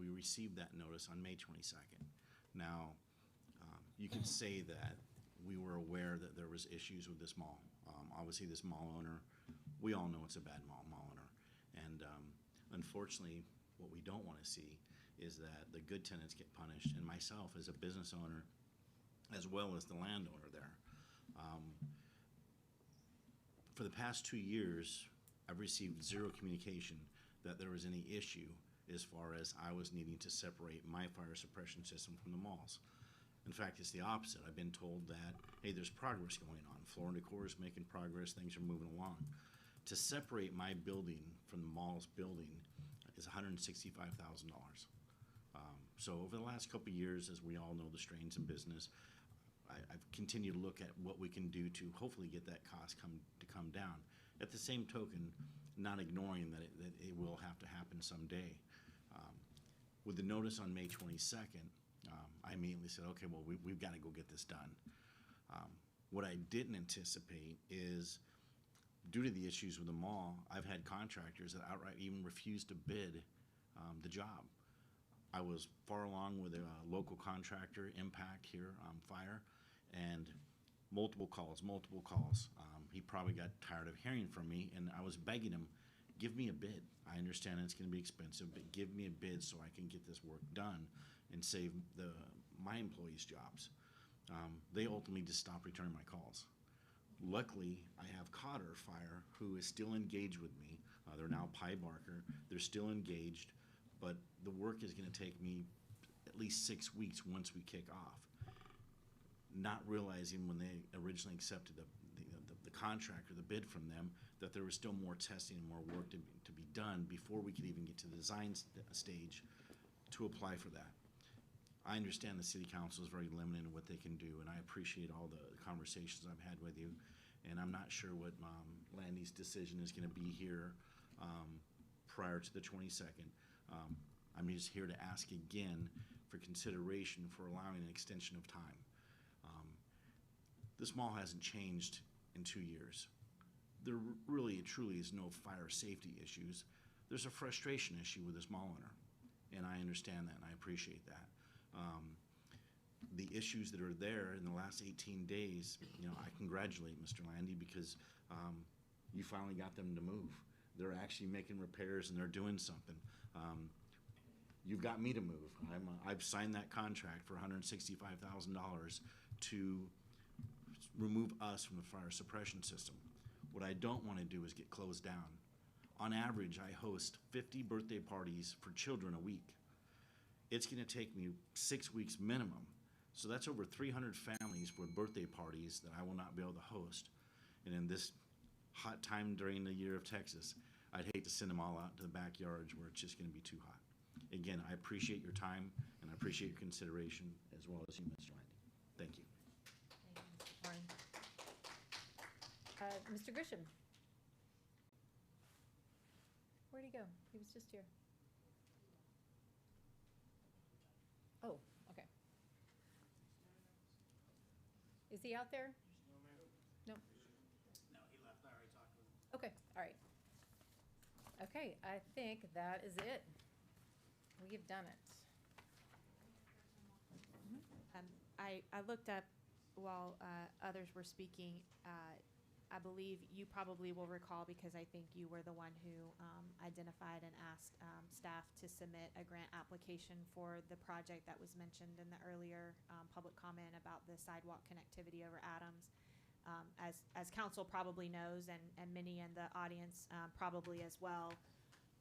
We received that notice on May 22nd. Now, you can say that we were aware that there was issues with this mall. Obviously, this mall owner, we all know it's a bad mall owner. And unfortunately, what we don't want to see is that the good tenants get punished, and myself as a business owner, as well as the landowner there. For the past 2 years, I've received zero communication that there was any issue as far as I was needing to separate my fire suppression system from the malls. In fact, it's the opposite. I've been told that, hey, there's progress going on. Floor and Decor is making progress, things are moving along. To separate my building from the mall's building is $165,000. So over the last couple of years, as we all know, the strains in business, I've continued to look at what we can do to hopefully get that cost to come down. At the same token, not ignoring that it will have to happen someday. With the notice on May 22nd, I immediately said, okay, well, we've got to go get this done. What I didn't anticipate is, due to the issues with the mall, I've had contractors that outright even refused to bid the job. I was far along with a local contractor, Impact here, Fire, and multiple calls. He probably got tired of hearing from me, and I was begging him, give me a bid. I understand it's going to be expensive, but give me a bid so I can get this work done and save my employees' jobs. They ultimately just stopped returning my calls. Luckily, I have Cotter Fire, who is still engaged with me. They're now Pie Barker. They're still engaged, but the work is going to take me at least 6 weeks once we kick off. Not realizing when they originally accepted the contract or the bid from them that there was still more testing and more work to be done before we could even get to the design stage to apply for that. I understand the city council is very limited in what they can do, and I appreciate all the conversations I've had with you, and I'm not sure what Landy's decision is going to be here prior to the 22nd. I'm just here to ask again for consideration for allowing an extension of time. This mall hasn't changed in 2 years. There really, truly is no fire safety issues. There's a frustration issue with this mall owner, and I understand that, and I appreciate that. The issues that are there in the last 18 days, I congratulate Mr. Landy because you finally got them to move. They're actually making repairs and they're doing something. You've got me to move. I've signed that contract for $165,000 to remove us from the fire suppression system. What I don't want to do is get closed down. On average, I host 50 birthday parties for children a week. It's going to take me 6 weeks minimum. So that's over 300 families with birthday parties that I will not be able to host. And in this hot time during the year of Texas, I'd hate to send them all out to the backyards where it's just going to be too hot. Again, I appreciate your time and I appreciate your consideration as well as you, Mr. Landy. Thank you. Mr. Grisham? Where'd he go? He was just here. Oh, okay. Is he out there? No? No, he left. I already talked with him. Okay, all right. Okay, I think that is it. We have done it. I looked up while others were speaking. I believe you probably will recall, because I think you were the one who identified and asked staff to submit a grant application for the project that was mentioned in the earlier public comment about the sidewalk connectivity over Adams. As council probably knows, and many in the audience probably as well,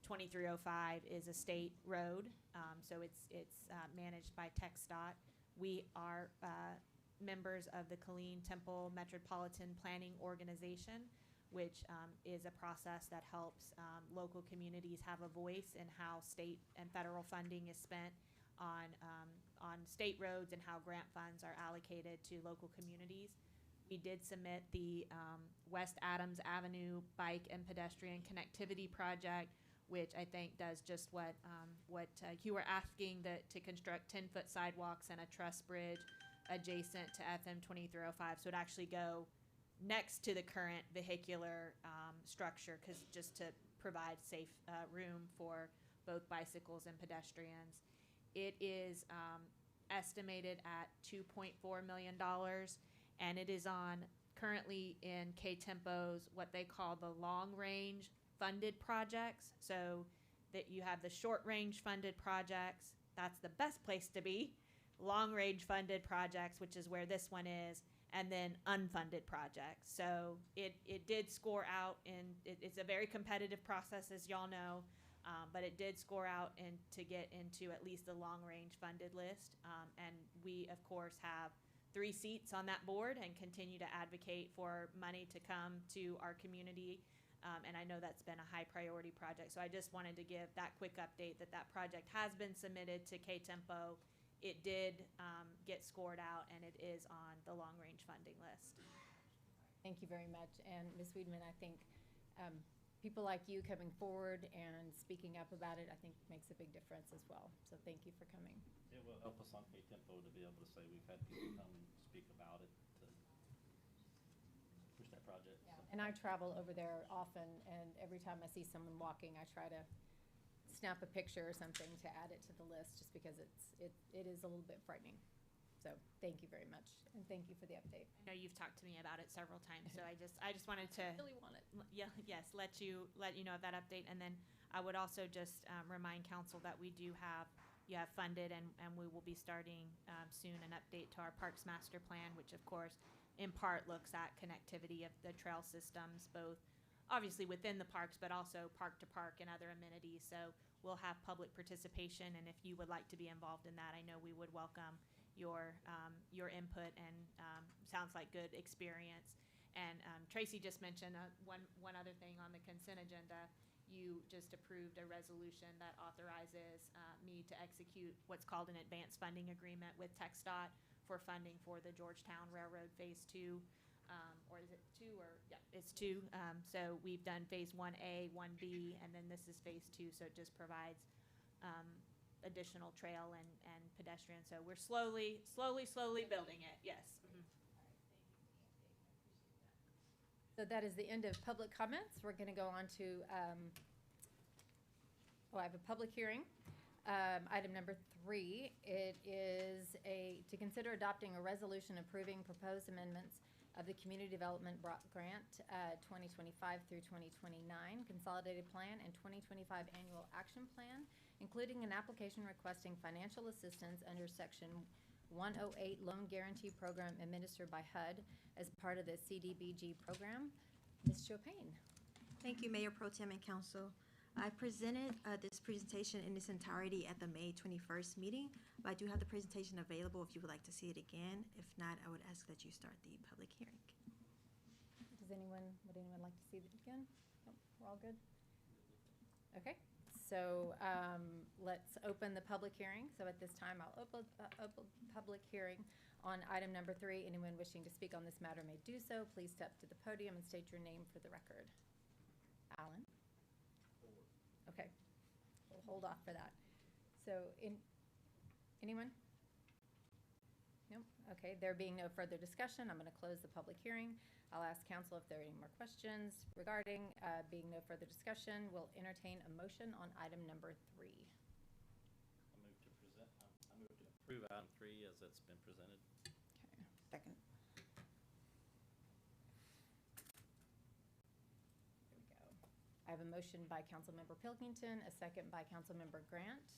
2305 is a state road, so it's managed by TxDOT. We are members of the Killeen-Temple Metropolitan Planning Organization, which is a process that helps local communities have a voice in how state and federal funding is spent on state roads and how grant funds are allocated to local communities. We did submit the West Adams Avenue Bike and Pedestrian Connectivity Project, which I think does just what you were asking, to construct 10-foot sidewalks and a truss bridge adjacent to FM 2305. So it actually go next to the current vehicular structure, just to provide safe room for both bicycles and pedestrians. It is estimated at $2.4 million, and it is on currently in K-Tempo's what they call the long-range funded projects. So that you have the short-range funded projects, that's the best place to be. Long-range funded projects, which is where this one is, and then unfunded projects. So it did score out, and it's a very competitive process, as y'all know. But it did score out and to get into at least the long-range funded list. And we, of course, have 3 seats on that board and continue to advocate for money to come to our community. And I know that's been a high priority project. So I just wanted to give that quick update that that project has been submitted to K-Tempo. It did get scored out, and it is on the long-range funding list. Thank you very much. And Ms. Weedman, I think people like you coming forward and speaking up about it, I think makes a big difference as well. So thank you for coming. It will help us on K-Tempo to be able to say we've had people come and speak about it to push that project. Yeah. And I travel over there often, and every time I see someone walking, I try to snap a picture or something to add it to the list, just because it is a little bit frightening. So thank you very much, and thank you for the update. I know you've talked to me about it several times, so I just wanted to Really want it. let you know of that update. And then I would also just remind council that we do have funded, and we will be starting soon an update to our Parks Master Plan, which of course in part looks at connectivity of the trail systems, both obviously within the parks, but also park to park and other amenities. So we'll have public participation, and if you would like to be involved in that, I know we would welcome your input, and sounds like good experience. And Tracy just mentioned one other thing on the consent agenda. You just approved a resolution that authorizes me to execute what's called an advanced funding agreement with TxDOT for funding for the Georgetown Railroad Phase 2. Or is it 2 or, yeah, it's 2. So we've done Phase 1A, 1B, and then this is Phase 2, so it just provides additional trail and pedestrian. So we're slowly building it, yes. So that is the end of public comments. We're going to go on to, I have a public hearing. Item number 3, it is to consider adopting a resolution approving proposed amendments of the Community Development Block Grant 2025 through 2029 Consolidated Plan and 2025 Annual Action Plan, including an application requesting financial assistance under Section 108 Loan Guarantee Program administered by HUD as part of the CDBG program. Ms. Chopin. Thank you, Mayor Pro Tem and Council. I presented this presentation in its entirety at the May 21st meeting, but I do have the presentation available if you would like to see it again. If not, I would ask that you start the public hearing. Would anyone like to see it again? Nope, we're all good? Okay, so let's open the public hearing. So at this time, I'll open public hearing on item number 3. Anyone wishing to speak on this matter may do so. Please step to the podium and state your name for the record. Alan? Okay, we'll hold off for that. So, anyone? Nope. Okay, there being no further discussion, I'm going to close the public hearing. I'll ask council if there are any more questions regarding being no further discussion. We'll entertain a motion on item number 3. I move to approve item 3 as it's been presented. Okay. Second. I have a motion by Councilmember Pilkington, a second by Councilmember Grant.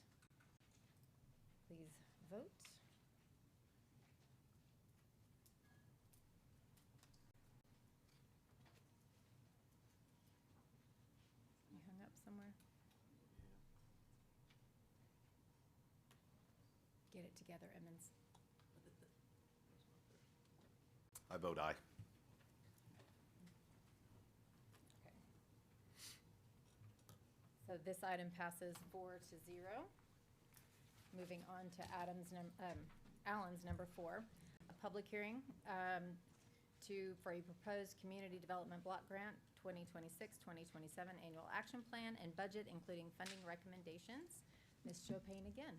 Please vote. You hung up somewhere? Get it together, Emmons. I vote aye. So this item passes 4-0. Moving on to Allen's number 4, a public hearing for a proposed Community Development Block Grant 2026-2027 Annual Action Plan and Budget, including funding recommendations. Ms. Chopin again.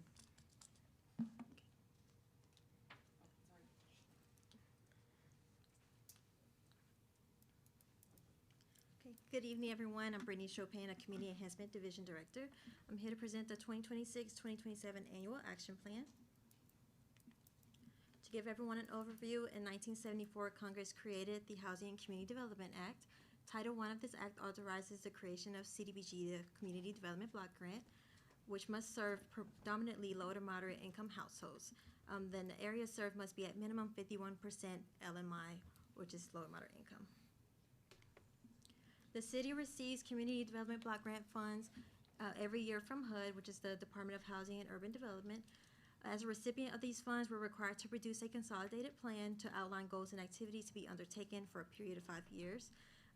Good evening, everyone. I'm Brittany Chopin, a Community Enhancement Division Director. I'm here to present the 2026-2027 Annual Action Plan. To give everyone an overview, in 1974, Congress created the Housing and Community Development Act. Title I of this act authorizes the creation of CDBG, the Community Development Block Grant, which must serve predominantly low to moderate income households. Then the area served must be at minimum 51% LMI, which is low to moderate income. The city receives community development block grant funds every year from HUD, which is the Department of Housing and Urban Development. As a recipient of these funds, we're required to produce a consolidated plan to outline goals and activities to be undertaken for a period of 5 years.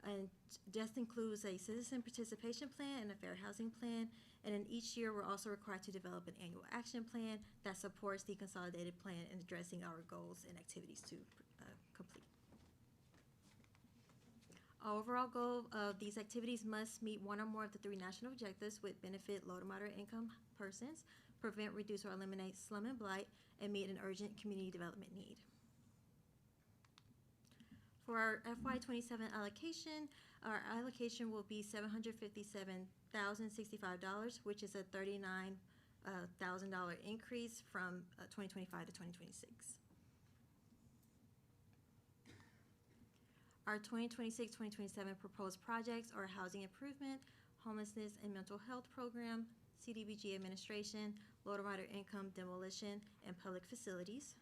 And this includes a citizen participation plan and a fair housing plan. And in each year, we're also required to develop an annual action plan that supports the consolidated plan in addressing our goals and activities to complete. Our overall goal of these activities must meet one or more of the 3 national objectives, which benefit low to moderate income persons, prevent, reduce, or eliminate slum and blight, and meet an urgent community development need. For our FY27 allocation, our allocation will be $757,065, which is a $39,000 increase from 2025 to 2026. Our 2026-2027 proposed projects are housing improvement, homelessness and mental health program, CDBG administration, low to moderate income demolition, and public facilities.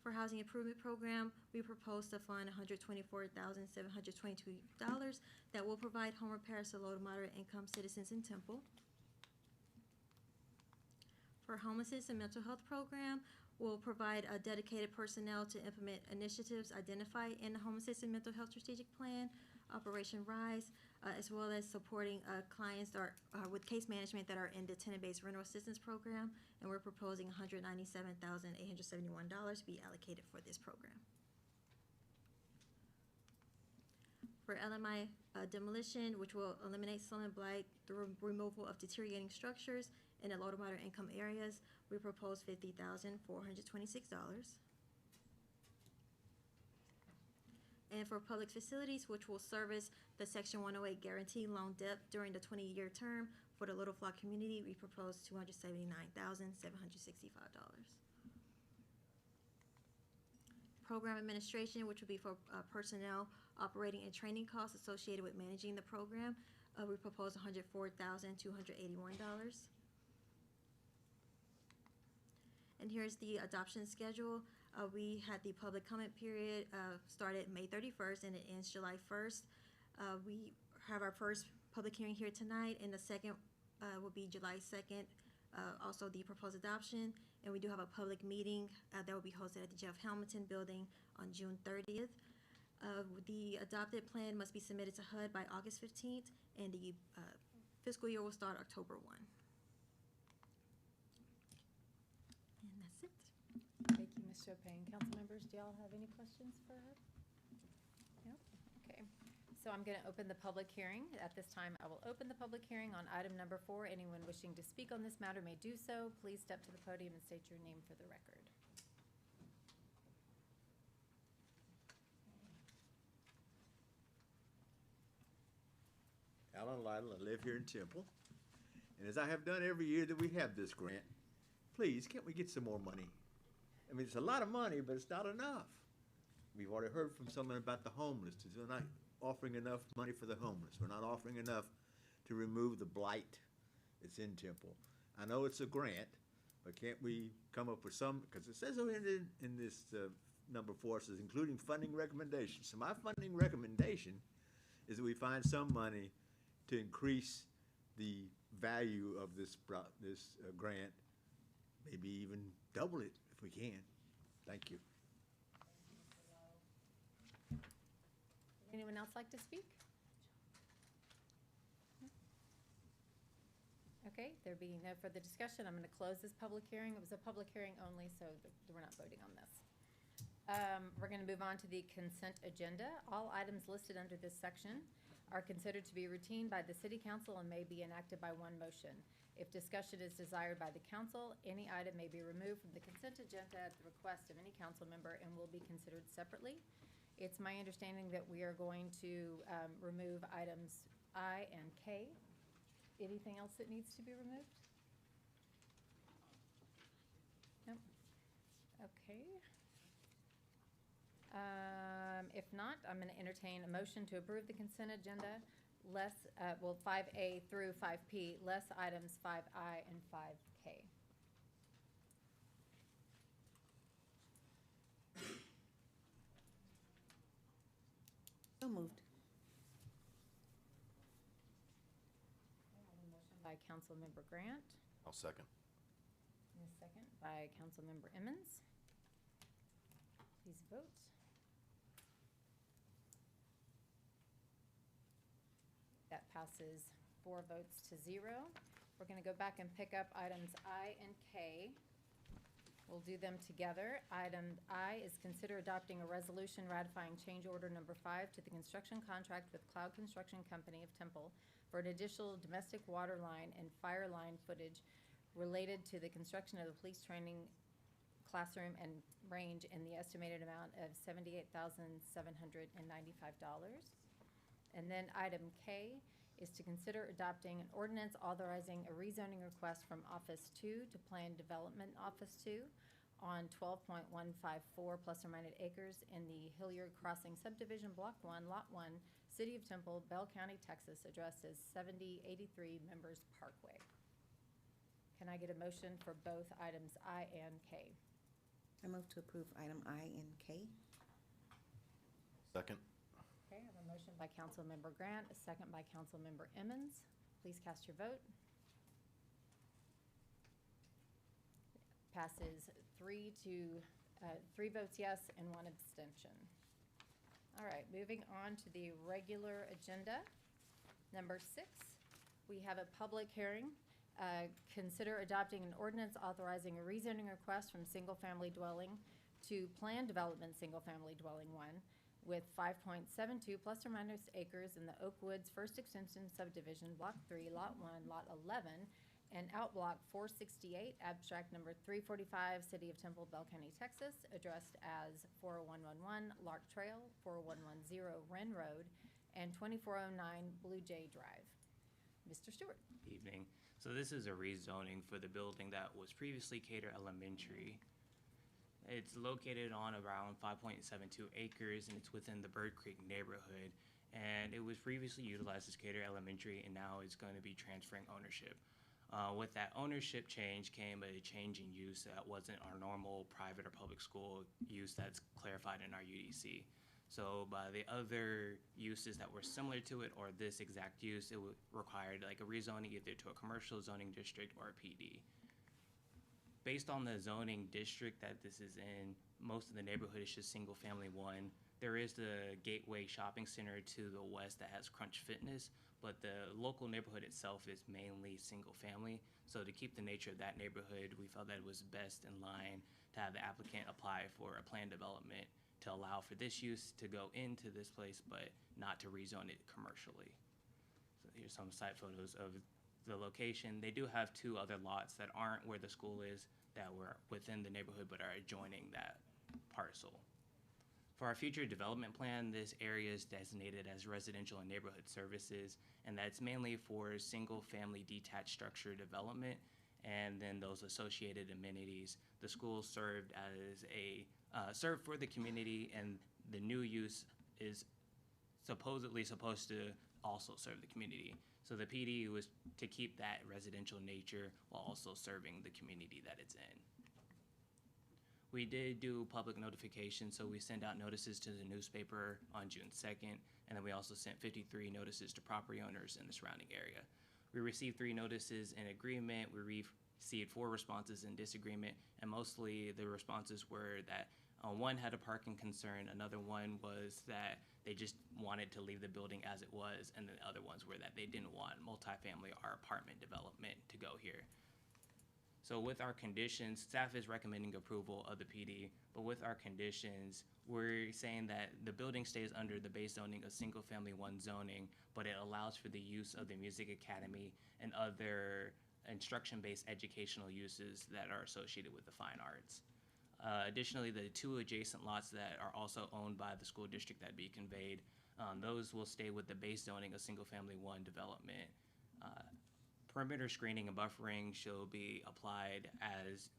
For housing improvement program, we propose to fund $124,722 that will provide home repairs to low to moderate income citizens in Temple. For homelessness and mental health program, we'll provide dedicated personnel to implement initiatives identified in the homelessness and mental health strategic plan, Operation Rise, as well as supporting clients that are, with case management that are in the tenant-based rental assistance program, and we're proposing $197,871 to be allocated for this program. For LMI demolition, which will eliminate slum and blight through removal of deteriorating structures in the low to moderate income areas, we propose $50,426. And for public facilities, which will service the Section 108 guarantee loan debt during the 20-year term for the Little Flock community, we propose $279,765. Program administration, which will be for personnel operating and training costs associated with managing the program, we propose $104,281. And here's the adoption schedule. We had the public comment period started May 31st and it ends July 1st. We have our first public hearing here tonight, and the second will be July 2nd, also the proposed adoption. And we do have a public meeting that will be hosted at the Jeff Hamilton building on June 30th. The adopted plan must be submitted to HUD by August 15th, and the fiscal year will start October 1. And that's it. Thank you, Ms. Chopin. Council members, do y'all have any questions for her? No? Okay. So I'm going to open the public hearing. At this time, I will open the public hearing on item number 4. Anyone wishing to speak on this matter may do so. Please step to the podium and state your name for the record. Alan Lytle, I live here in Temple. And as I have done every year that we have this grant, please, can't we get some more money? I mean, it's a lot of money, but it's not enough. We've already heard from someone about the homeless. We're not offering enough money for the homeless. We're not offering enough to remove the blight that's in Temple. I know it's a grant, but can't we come up with some, because it says in this number 4, it says including funding recommendations. So my funding recommendation is that we find some money to increase the value of this grant, maybe even double it if we can. Thank you. Would anyone else like to speak? No? Okay, there being no further discussion, I'm going to close this public hearing. It was a public hearing only, so we're not voting on this. We're going to move on to the consent agenda. All items listed under this section are considered to be routine by the City Council and may be enacted by one motion. If discussion is desired by the council, any item may be removed from the consent agenda at the request of any council member and will be considered separately. It's my understanding that we are going to remove items I and K. Anything else that needs to be removed? No? Okay. If not, I'm going to entertain a motion to approve the consent agenda, 5A through 5P, less items 5I and 5K. So moved. by Councilmember Grant, I'll second. and a second by Councilmember Emmons. Please vote. That passes 4 votes to 0. We're going to go back and pick up items I and K. We'll do them together. Item I is consider adopting a resolution ratifying change order number 5 to the construction contract with Cloud Construction Company of Temple for an additional domestic water line and fire line footage related to the construction of the police training classroom and range in the estimated amount of $78,795. And then item K is to consider adopting an ordinance authorizing a rezoning request from Office 2 to Plan Development Office 2 on 12.154 plus or minus acres in the Hilliard Crossing Subdivision, Block 1, Lot 1, City of Temple, Bell County, Texas, addressed as 7083 Members Parkway. Can I get a motion for both items I and K? I move to approve item I and K. Second. Okay, I have a motion by Councilmember Grant, a second by Councilmember Emmons. Please cast your vote. Passes 3 votes yes and 1 abstention. All right, moving on to the regular agenda. Number 6, we have a public hearing. Consider adopting an ordinance authorizing a rezoning request from single-family dwelling to planned development single-family dwelling 1 with 5.72 plus or minus acres in the Oak Woods First Extension Subdivision, Block 3, Lot 1, Lot 11, and Outblock 468, abstract number 345, City of Temple, Bell County, Texas, addressed as 40111 Lark Trail, 4110 Wren Road, and 2409 Blue Jay Drive. Mr. Stewart. Evening. So this is a rezoning for the building that was previously Cater Elementary. It's located on around 5.72 acres, and it's within the Bird Creek neighborhood. And it was previously utilized as Cater Elementary, and now it's going to be transferring ownership. With that ownership change came a change in use that wasn't our normal private or public school use that's clarified in our UDC. So by the other uses that were similar to it or this exact use, it required like a rezoning either to a commercial zoning district or a PD. Based on the zoning district that this is in, most of the neighborhood is just single family 1. There is the Gateway Shopping Center to the west that has Crunch Fitness, but the local neighborhood itself is mainly single family. So to keep the nature of that neighborhood, we felt that it was best in line to have the applicant apply for a planned development to allow for this use to go into this place, but not to rezone it commercially. So here's some site photos of the location. They do have 2 other lots that aren't where the school is that were within the neighborhood but are adjoining that parcel. For our future development plan, this area is designated as residential and neighborhood services, and that's mainly for single-family detached structure development and then those associated amenities. The school served as served for the community, and the new use is supposedly supposed to also serve the community. So the PD was to keep that residential nature while also serving the community that it's in. We did do public notification, so we sent out notices to the newspaper on June 2nd, and then we also sent 53 notices to property owners in the surrounding area. We received 3 notices in agreement. We received 4 responses in disagreement, and mostly the responses were that one had a parking concern, another one was that they just wanted to leave the building as it was, and the other ones were that they didn't want multifamily or apartment development to go here. So with our conditions, staff is recommending approval of the PD, but with our conditions, we're saying that the building stays under the base zoning of single-family 1 zoning, but it allows for the use of the music academy and other instruction-based educational uses that are associated with the fine arts. Additionally, the 2 adjacent lots that are also owned by the school district that be conveyed, those will stay with the base zoning of single-family 1 development. Perimeter screening and buffering shall be applied as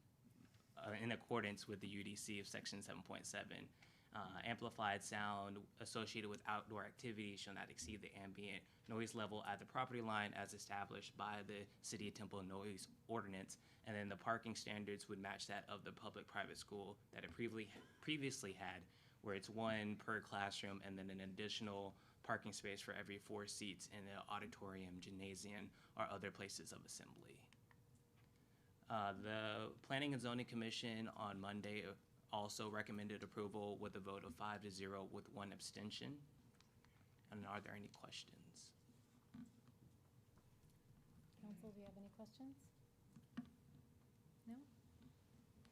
in accordance with the UDC of section 7.7. Amplified sound associated with outdoor activities shall not exceed the ambient noise level at the property line as established by the City of Temple noise ordinance, and then the parking standards would match that of the public-private school that it previously had, where it's one per classroom and then an additional parking space for every 4 seats in the auditorium, gymnasium, or other places of assembly. The Planning and Zoning Commission on Monday also recommended approval with a vote of 5-0 with 1 abstention. And are there any questions? Council, do you have any questions? No?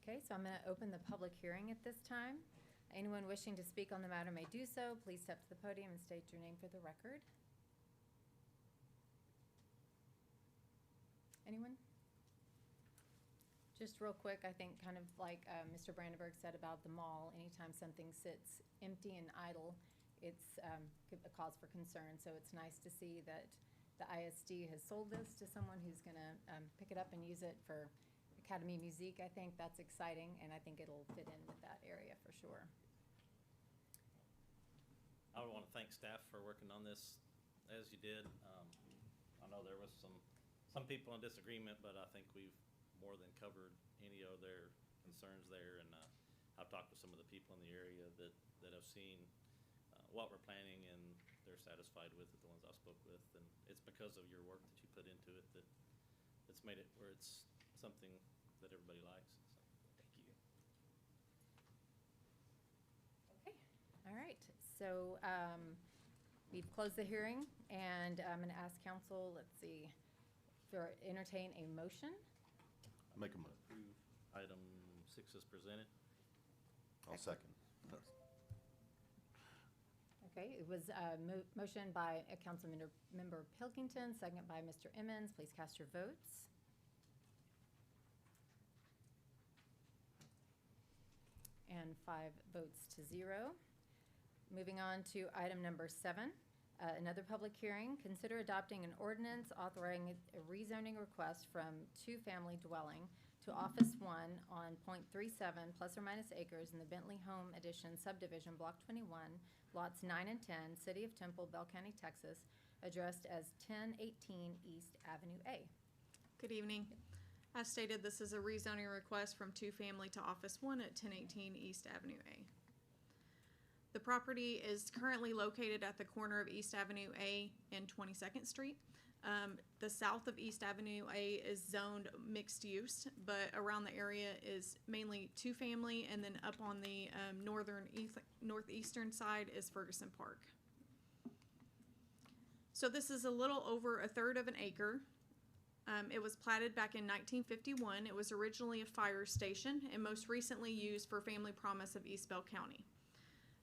Okay, so I'm going to open the public hearing at this time. Anyone wishing to speak on the matter may do so. Please step to the podium and state your name for the record. Anyone? Just real quick, I think kind of like Mr. Brandenburg said about the mall, anytime something sits empty and idle, it's a cause for concern. So it's nice to see that the ISD has sold this to someone who's going to pick it up and use it for Academy Musique. I think that's exciting, and I think it'll fit in with that area for sure. I would want to thank staff for working on this as you did. I know there was some people in disagreement, but I think we've more than covered any of their concerns there. And I've talked with some of the people in the area that have seen what we're planning, and they're satisfied with it, the ones I spoke with. And it's because of your work that you put into it that's made it where it's something that everybody likes. So, thank you. Okay, all right. So we've closed the hearing, and I'm going to ask council, let's see, for entertain a motion. I make a motion. Approve item 6 is presented. I'll second. Okay, it was a motion by Councilmember Pilkington, second by Mr. Emmons. Please cast your votes. And 5 votes to 0. Moving on to item number 7, another public hearing. Consider adopting an ordinance authorizing a rezoning request from 2-family dwelling to Office 1 on .37 plus or minus acres in the Bentley Home Addition subdivision, Block 21, lots 9 and 10, City of Temple, Bell County, Texas, addressed as 1018 East Avenue A. Good evening. As stated, this is a rezoning request from 2-family to Office 1 at 1018 East Avenue A. The property is currently located at the corner of East Avenue A and 22nd Street. The south of East Avenue A is zoned mixed use, but around the area is mainly 2-family, and then up on the northeastern side is Ferguson Park. So this is a little over 1/3 of an acre. It was platted back in 1951. It was originally a fire station and most recently used for Family Promise of East Bell County.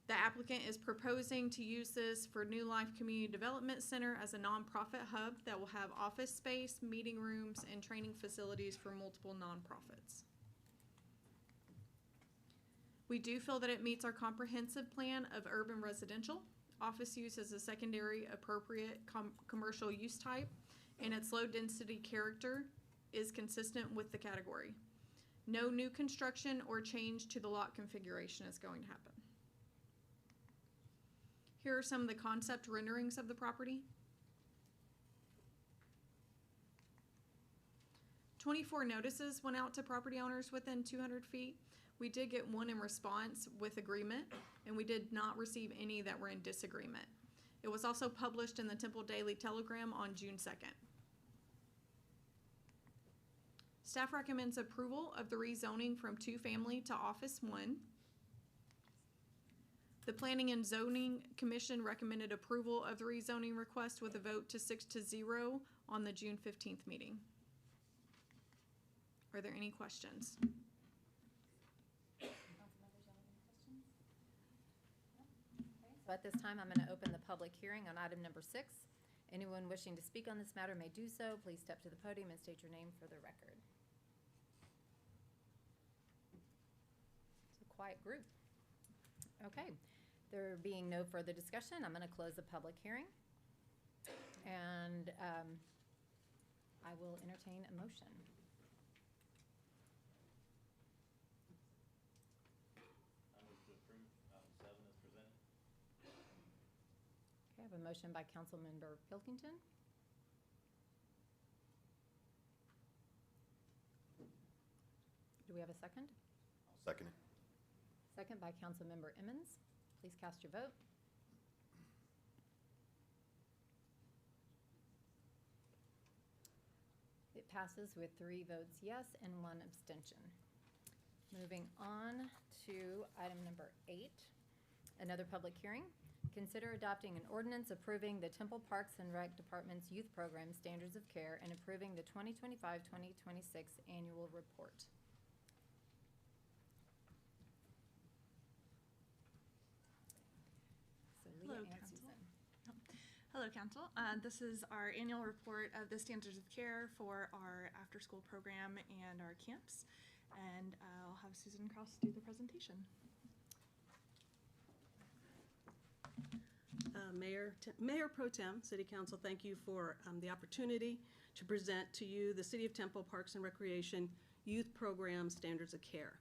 The applicant is proposing to use this for New Life Community Development Center as a nonprofit hub that will have office space, meeting rooms, and training facilities for multiple nonprofits. We do feel that it meets our comprehensive plan of urban residential, office use as a secondary appropriate commercial use type, and its low density character is consistent with the category. No new construction or change to the lot configuration is going to happen. Here are some of the concept renderings of the property. 24 notices went out to property owners within 200 feet. We did get 1 in response with agreement, and we did not receive any that were in disagreement. It was also published in the Temple Daily Telegram on June 2nd. Staff recommends approval of the rezoning from 2-family to Office 1. The Planning and Zoning Commission recommended approval of the rezoning request with a vote to 6-0 on the June 15th meeting. Are there any questions? So at this time, I'm going to open the public hearing on item number 6. Anyone wishing to speak on this matter may do so. Please step to the podium and state your name for the record. It's a quiet group. Okay. There being no further discussion, I'm going to close the public hearing. And I will entertain a motion. I move to approve item 7 is presented. Okay, I have a motion by Councilmember Pilkington. Do we have a second? I'll second it. Second by Councilmember Emmons. Please cast your vote. It passes with 3 votes yes and 1 abstention. Moving on to item number 8, another public hearing. Consider adopting an ordinance approving the Temple Parks and Rec Department's youth program standards of care and approving the 2025-2026 annual report. So Leah Hello, and Council. Susan. Hello, Council. This is our annual report of the standards of care for our after-school program and our camps. And I'll have Susan Cross do the presentation. Mayor Pro Tem, City Council, thank you for the opportunity to present to you the City of Temple Parks and Recreation Youth Program Standards of Care.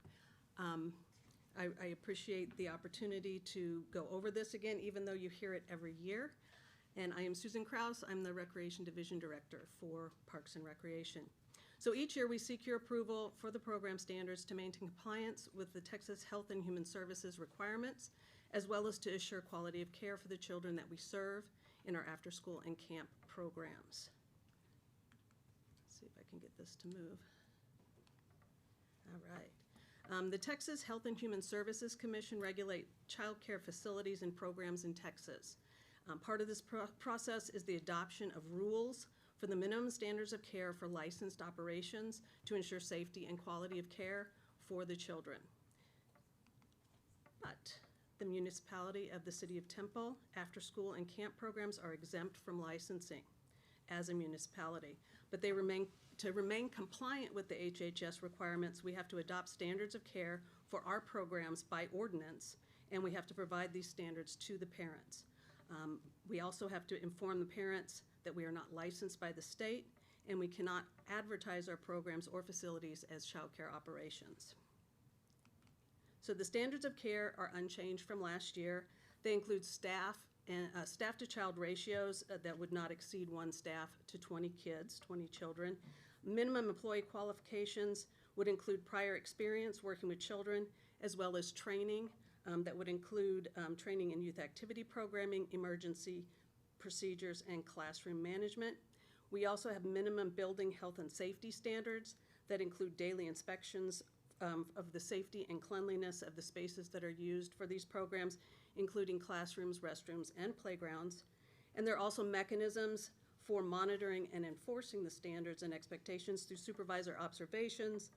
I appreciate the opportunity to go over this again, even though you hear it every year. And I am Susan Kraus. I'm the Recreation Division Director for Parks and Recreation. So each year we seek your approval for the program standards to maintain compliance with the Texas Health and Human Services requirements, as well as to assure quality of care for the children that we serve in our after-school and camp programs. Let's see if I can get this to move. All right. The Texas Health and Human Services Commission regulate child care facilities and programs in Texas. Part of this process is the adoption of rules for the minimum standards of care for licensed operations to ensure safety and quality of care for the children. But the municipality of the City of Temple after-school and camp programs are exempt from licensing as a municipality, but to remain compliant with the HHS requirements, we have to adopt standards of care for our programs by ordinance, and we have to provide these standards to the parents. We also have to inform the parents that we are not licensed by the state, and we cannot advertise our programs or facilities as child care operations. So the standards of care are unchanged from last year. They include staff and staff-to-child ratios that would not exceed 1 staff to 20 kids, 20 children. Minimum employee qualifications would include prior experience working with children, as well as training that would include training in youth activity programming, emergency procedures, and classroom management. We also have minimum building health and safety standards that include daily inspections of the safety and cleanliness of the spaces that are used for these programs, including classrooms, restrooms, and playgrounds. And there are also mechanisms for monitoring and enforcing the standards and expectations through supervisor observations,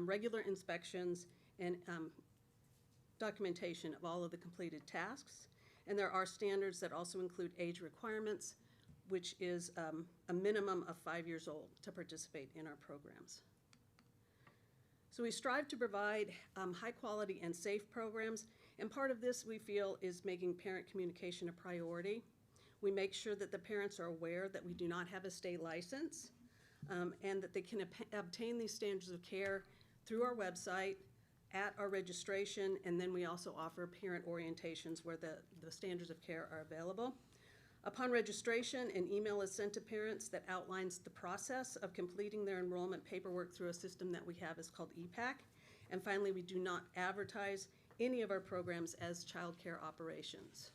regular inspections, and documentation of all of the completed tasks. And there are standards that also include age requirements, which is a minimum of 5 years old to participate in our programs. So we strive to provide high quality and safe programs, and part of this we feel is making parent communication a priority. We make sure that the parents are aware that we do not have a state license, and that they can obtain these standards of care through our website, at our registration, and then we also offer parent orientations where the standards of care are available. Upon registration, an email is sent to parents that outlines the process of completing their enrollment paperwork through a system that we have is called EPAC. And finally, we do not advertise any of our programs as child care operations.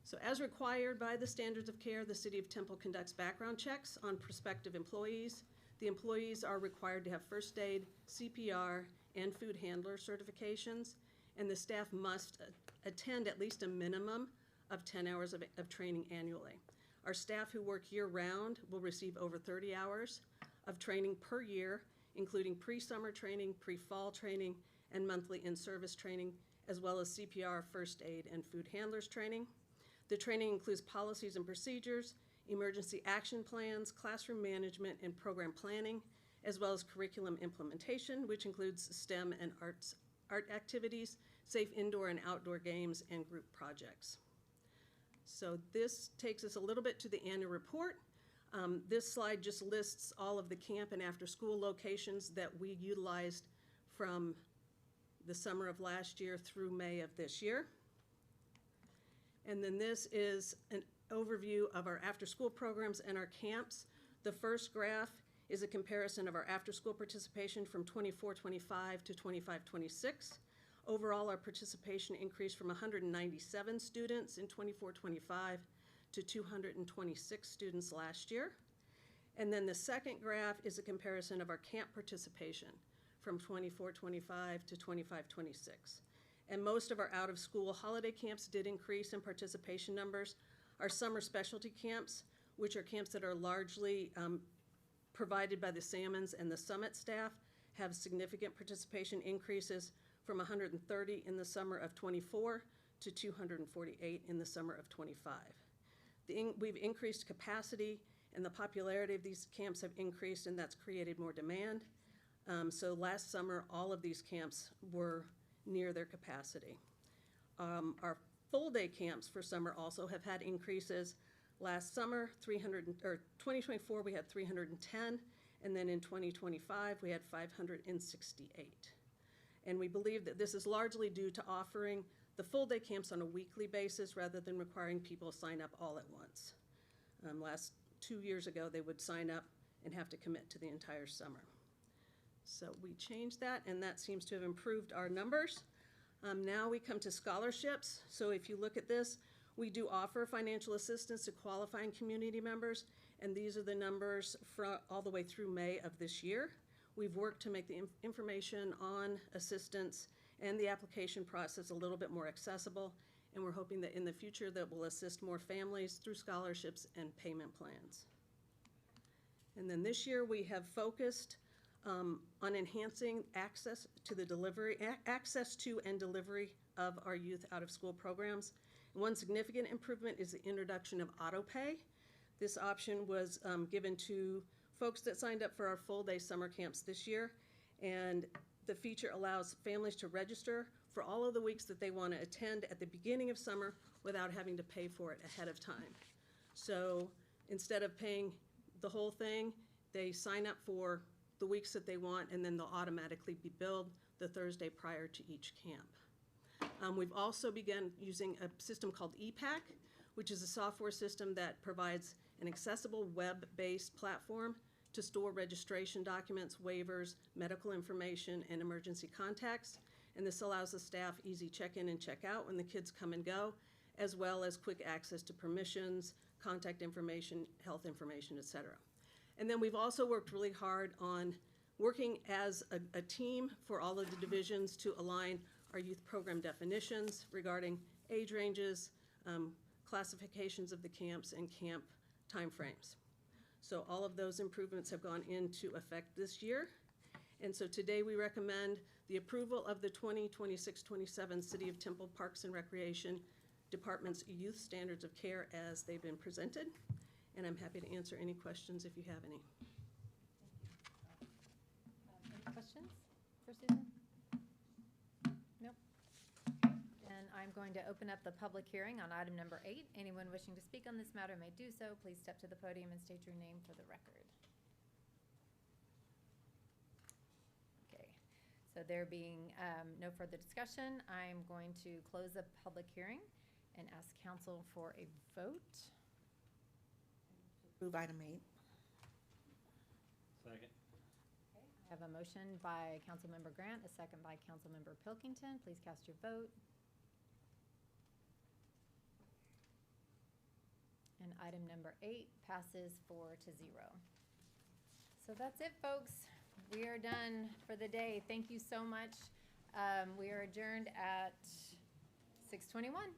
So as required by the standards of care, the City of Temple conducts background checks on prospective employees. The employees are required to have first aid, CPR, and food handler certifications, and the staff must attend at least a minimum of 10 hours of training annually. Our staff who work year-round will receive over 30 hours of training per year, including pre-summer training, pre-fall training, and monthly in-service training, as well as CPR, first aid, and food handlers training. The training includes policies and procedures, emergency action plans, classroom management, and program planning, as well as curriculum implementation, which includes STEM and art activities, safe indoor and outdoor games, and group projects. So this takes us a little bit to the annual report. This slide just lists all of the camp and after-school locations that we utilized from the summer of last year through May of this year. And then this is an overview of our after-school programs and our camps. The first graph is a comparison of our after-school participation from 24-25 to 25-26. Overall, our participation increased from 197 students in 24-25 to 226 students last year. And then the second graph is a comparison of our camp participation from 24-25 to 25-26. And most of our out-of-school holiday camps did increase in participation numbers. Our summer specialty camps, which are camps that are largely provided by the Salmons and the Summit staff, have significant participation increases from 130 in the summer of 24 to 248 in the summer of 25. We've increased capacity, and the popularity of these camps have increased, and that's created more demand. So last summer, all of these camps were near their capacity. Our full-day camps for summer also have had increases. Last summer, 2024, we had 310, and then in 2025, we had 568. And we believe that this is largely due to offering the full-day camps on a weekly basis rather than requiring people sign up all at once. Last 2 years ago, they would sign up and have to commit to the entire summer. So we changed that, and that seems to have improved our numbers. Now we come to scholarships. So if you look at this, we do offer financial assistance to qualifying community members, and these are the numbers all the way through May of this year. We've worked to make the information on assistance and the application process a little bit more accessible, and we're hoping that in the future that will assist more families through scholarships and payment plans. And then this year we have focused on enhancing access to and delivery of our youth out-of-school programs. One significant improvement is the introduction of auto pay. This option was given to folks that signed up for our full-day summer camps this year, and the feature allows families to register for all of the weeks that they want to attend at the beginning of summer without having to pay for it ahead of time. So instead of paying the whole thing, they sign up for the weeks that they want, and then they'll automatically be billed the Thursday prior to each camp. We've also begun using a system called ePack, which is a software system that provides an accessible web-based platform to store registration documents, waivers, medical information, and emergency contacts. And this allows the staff easy check-in and check-out when the kids come and go, as well as quick access to permissions, contact information, health information, et cetera. And then we've also worked really hard on working as a team for all of the divisions to align our youth program definitions regarding age ranges, classifications of the camps, and camp timeframes. So all of those improvements have gone into effect this year. And so today we recommend the approval of the 2026-27 City of Temple Parks and Recreation Department's Youth Standards of Care as they've been presented. And I'm happy to answer any questions if you have any. Any questions for Susan? Nope. And I'm going to open up the public hearing on item number 8. Anyone wishing to speak on this matter may do so. Please step to the podium and state your name for the record. Okay, so there being no further discussion, I'm going to close the public hearing and ask council for a vote. Approve item 8. Second. Okay, I have a motion by Councilmember Grant, a second by Councilmember Pilkington. Please cast your vote. And item number 8 passes 4-0. So that's it, folks. We are done for the day. Thank you so much. We are adjourned at 6:21.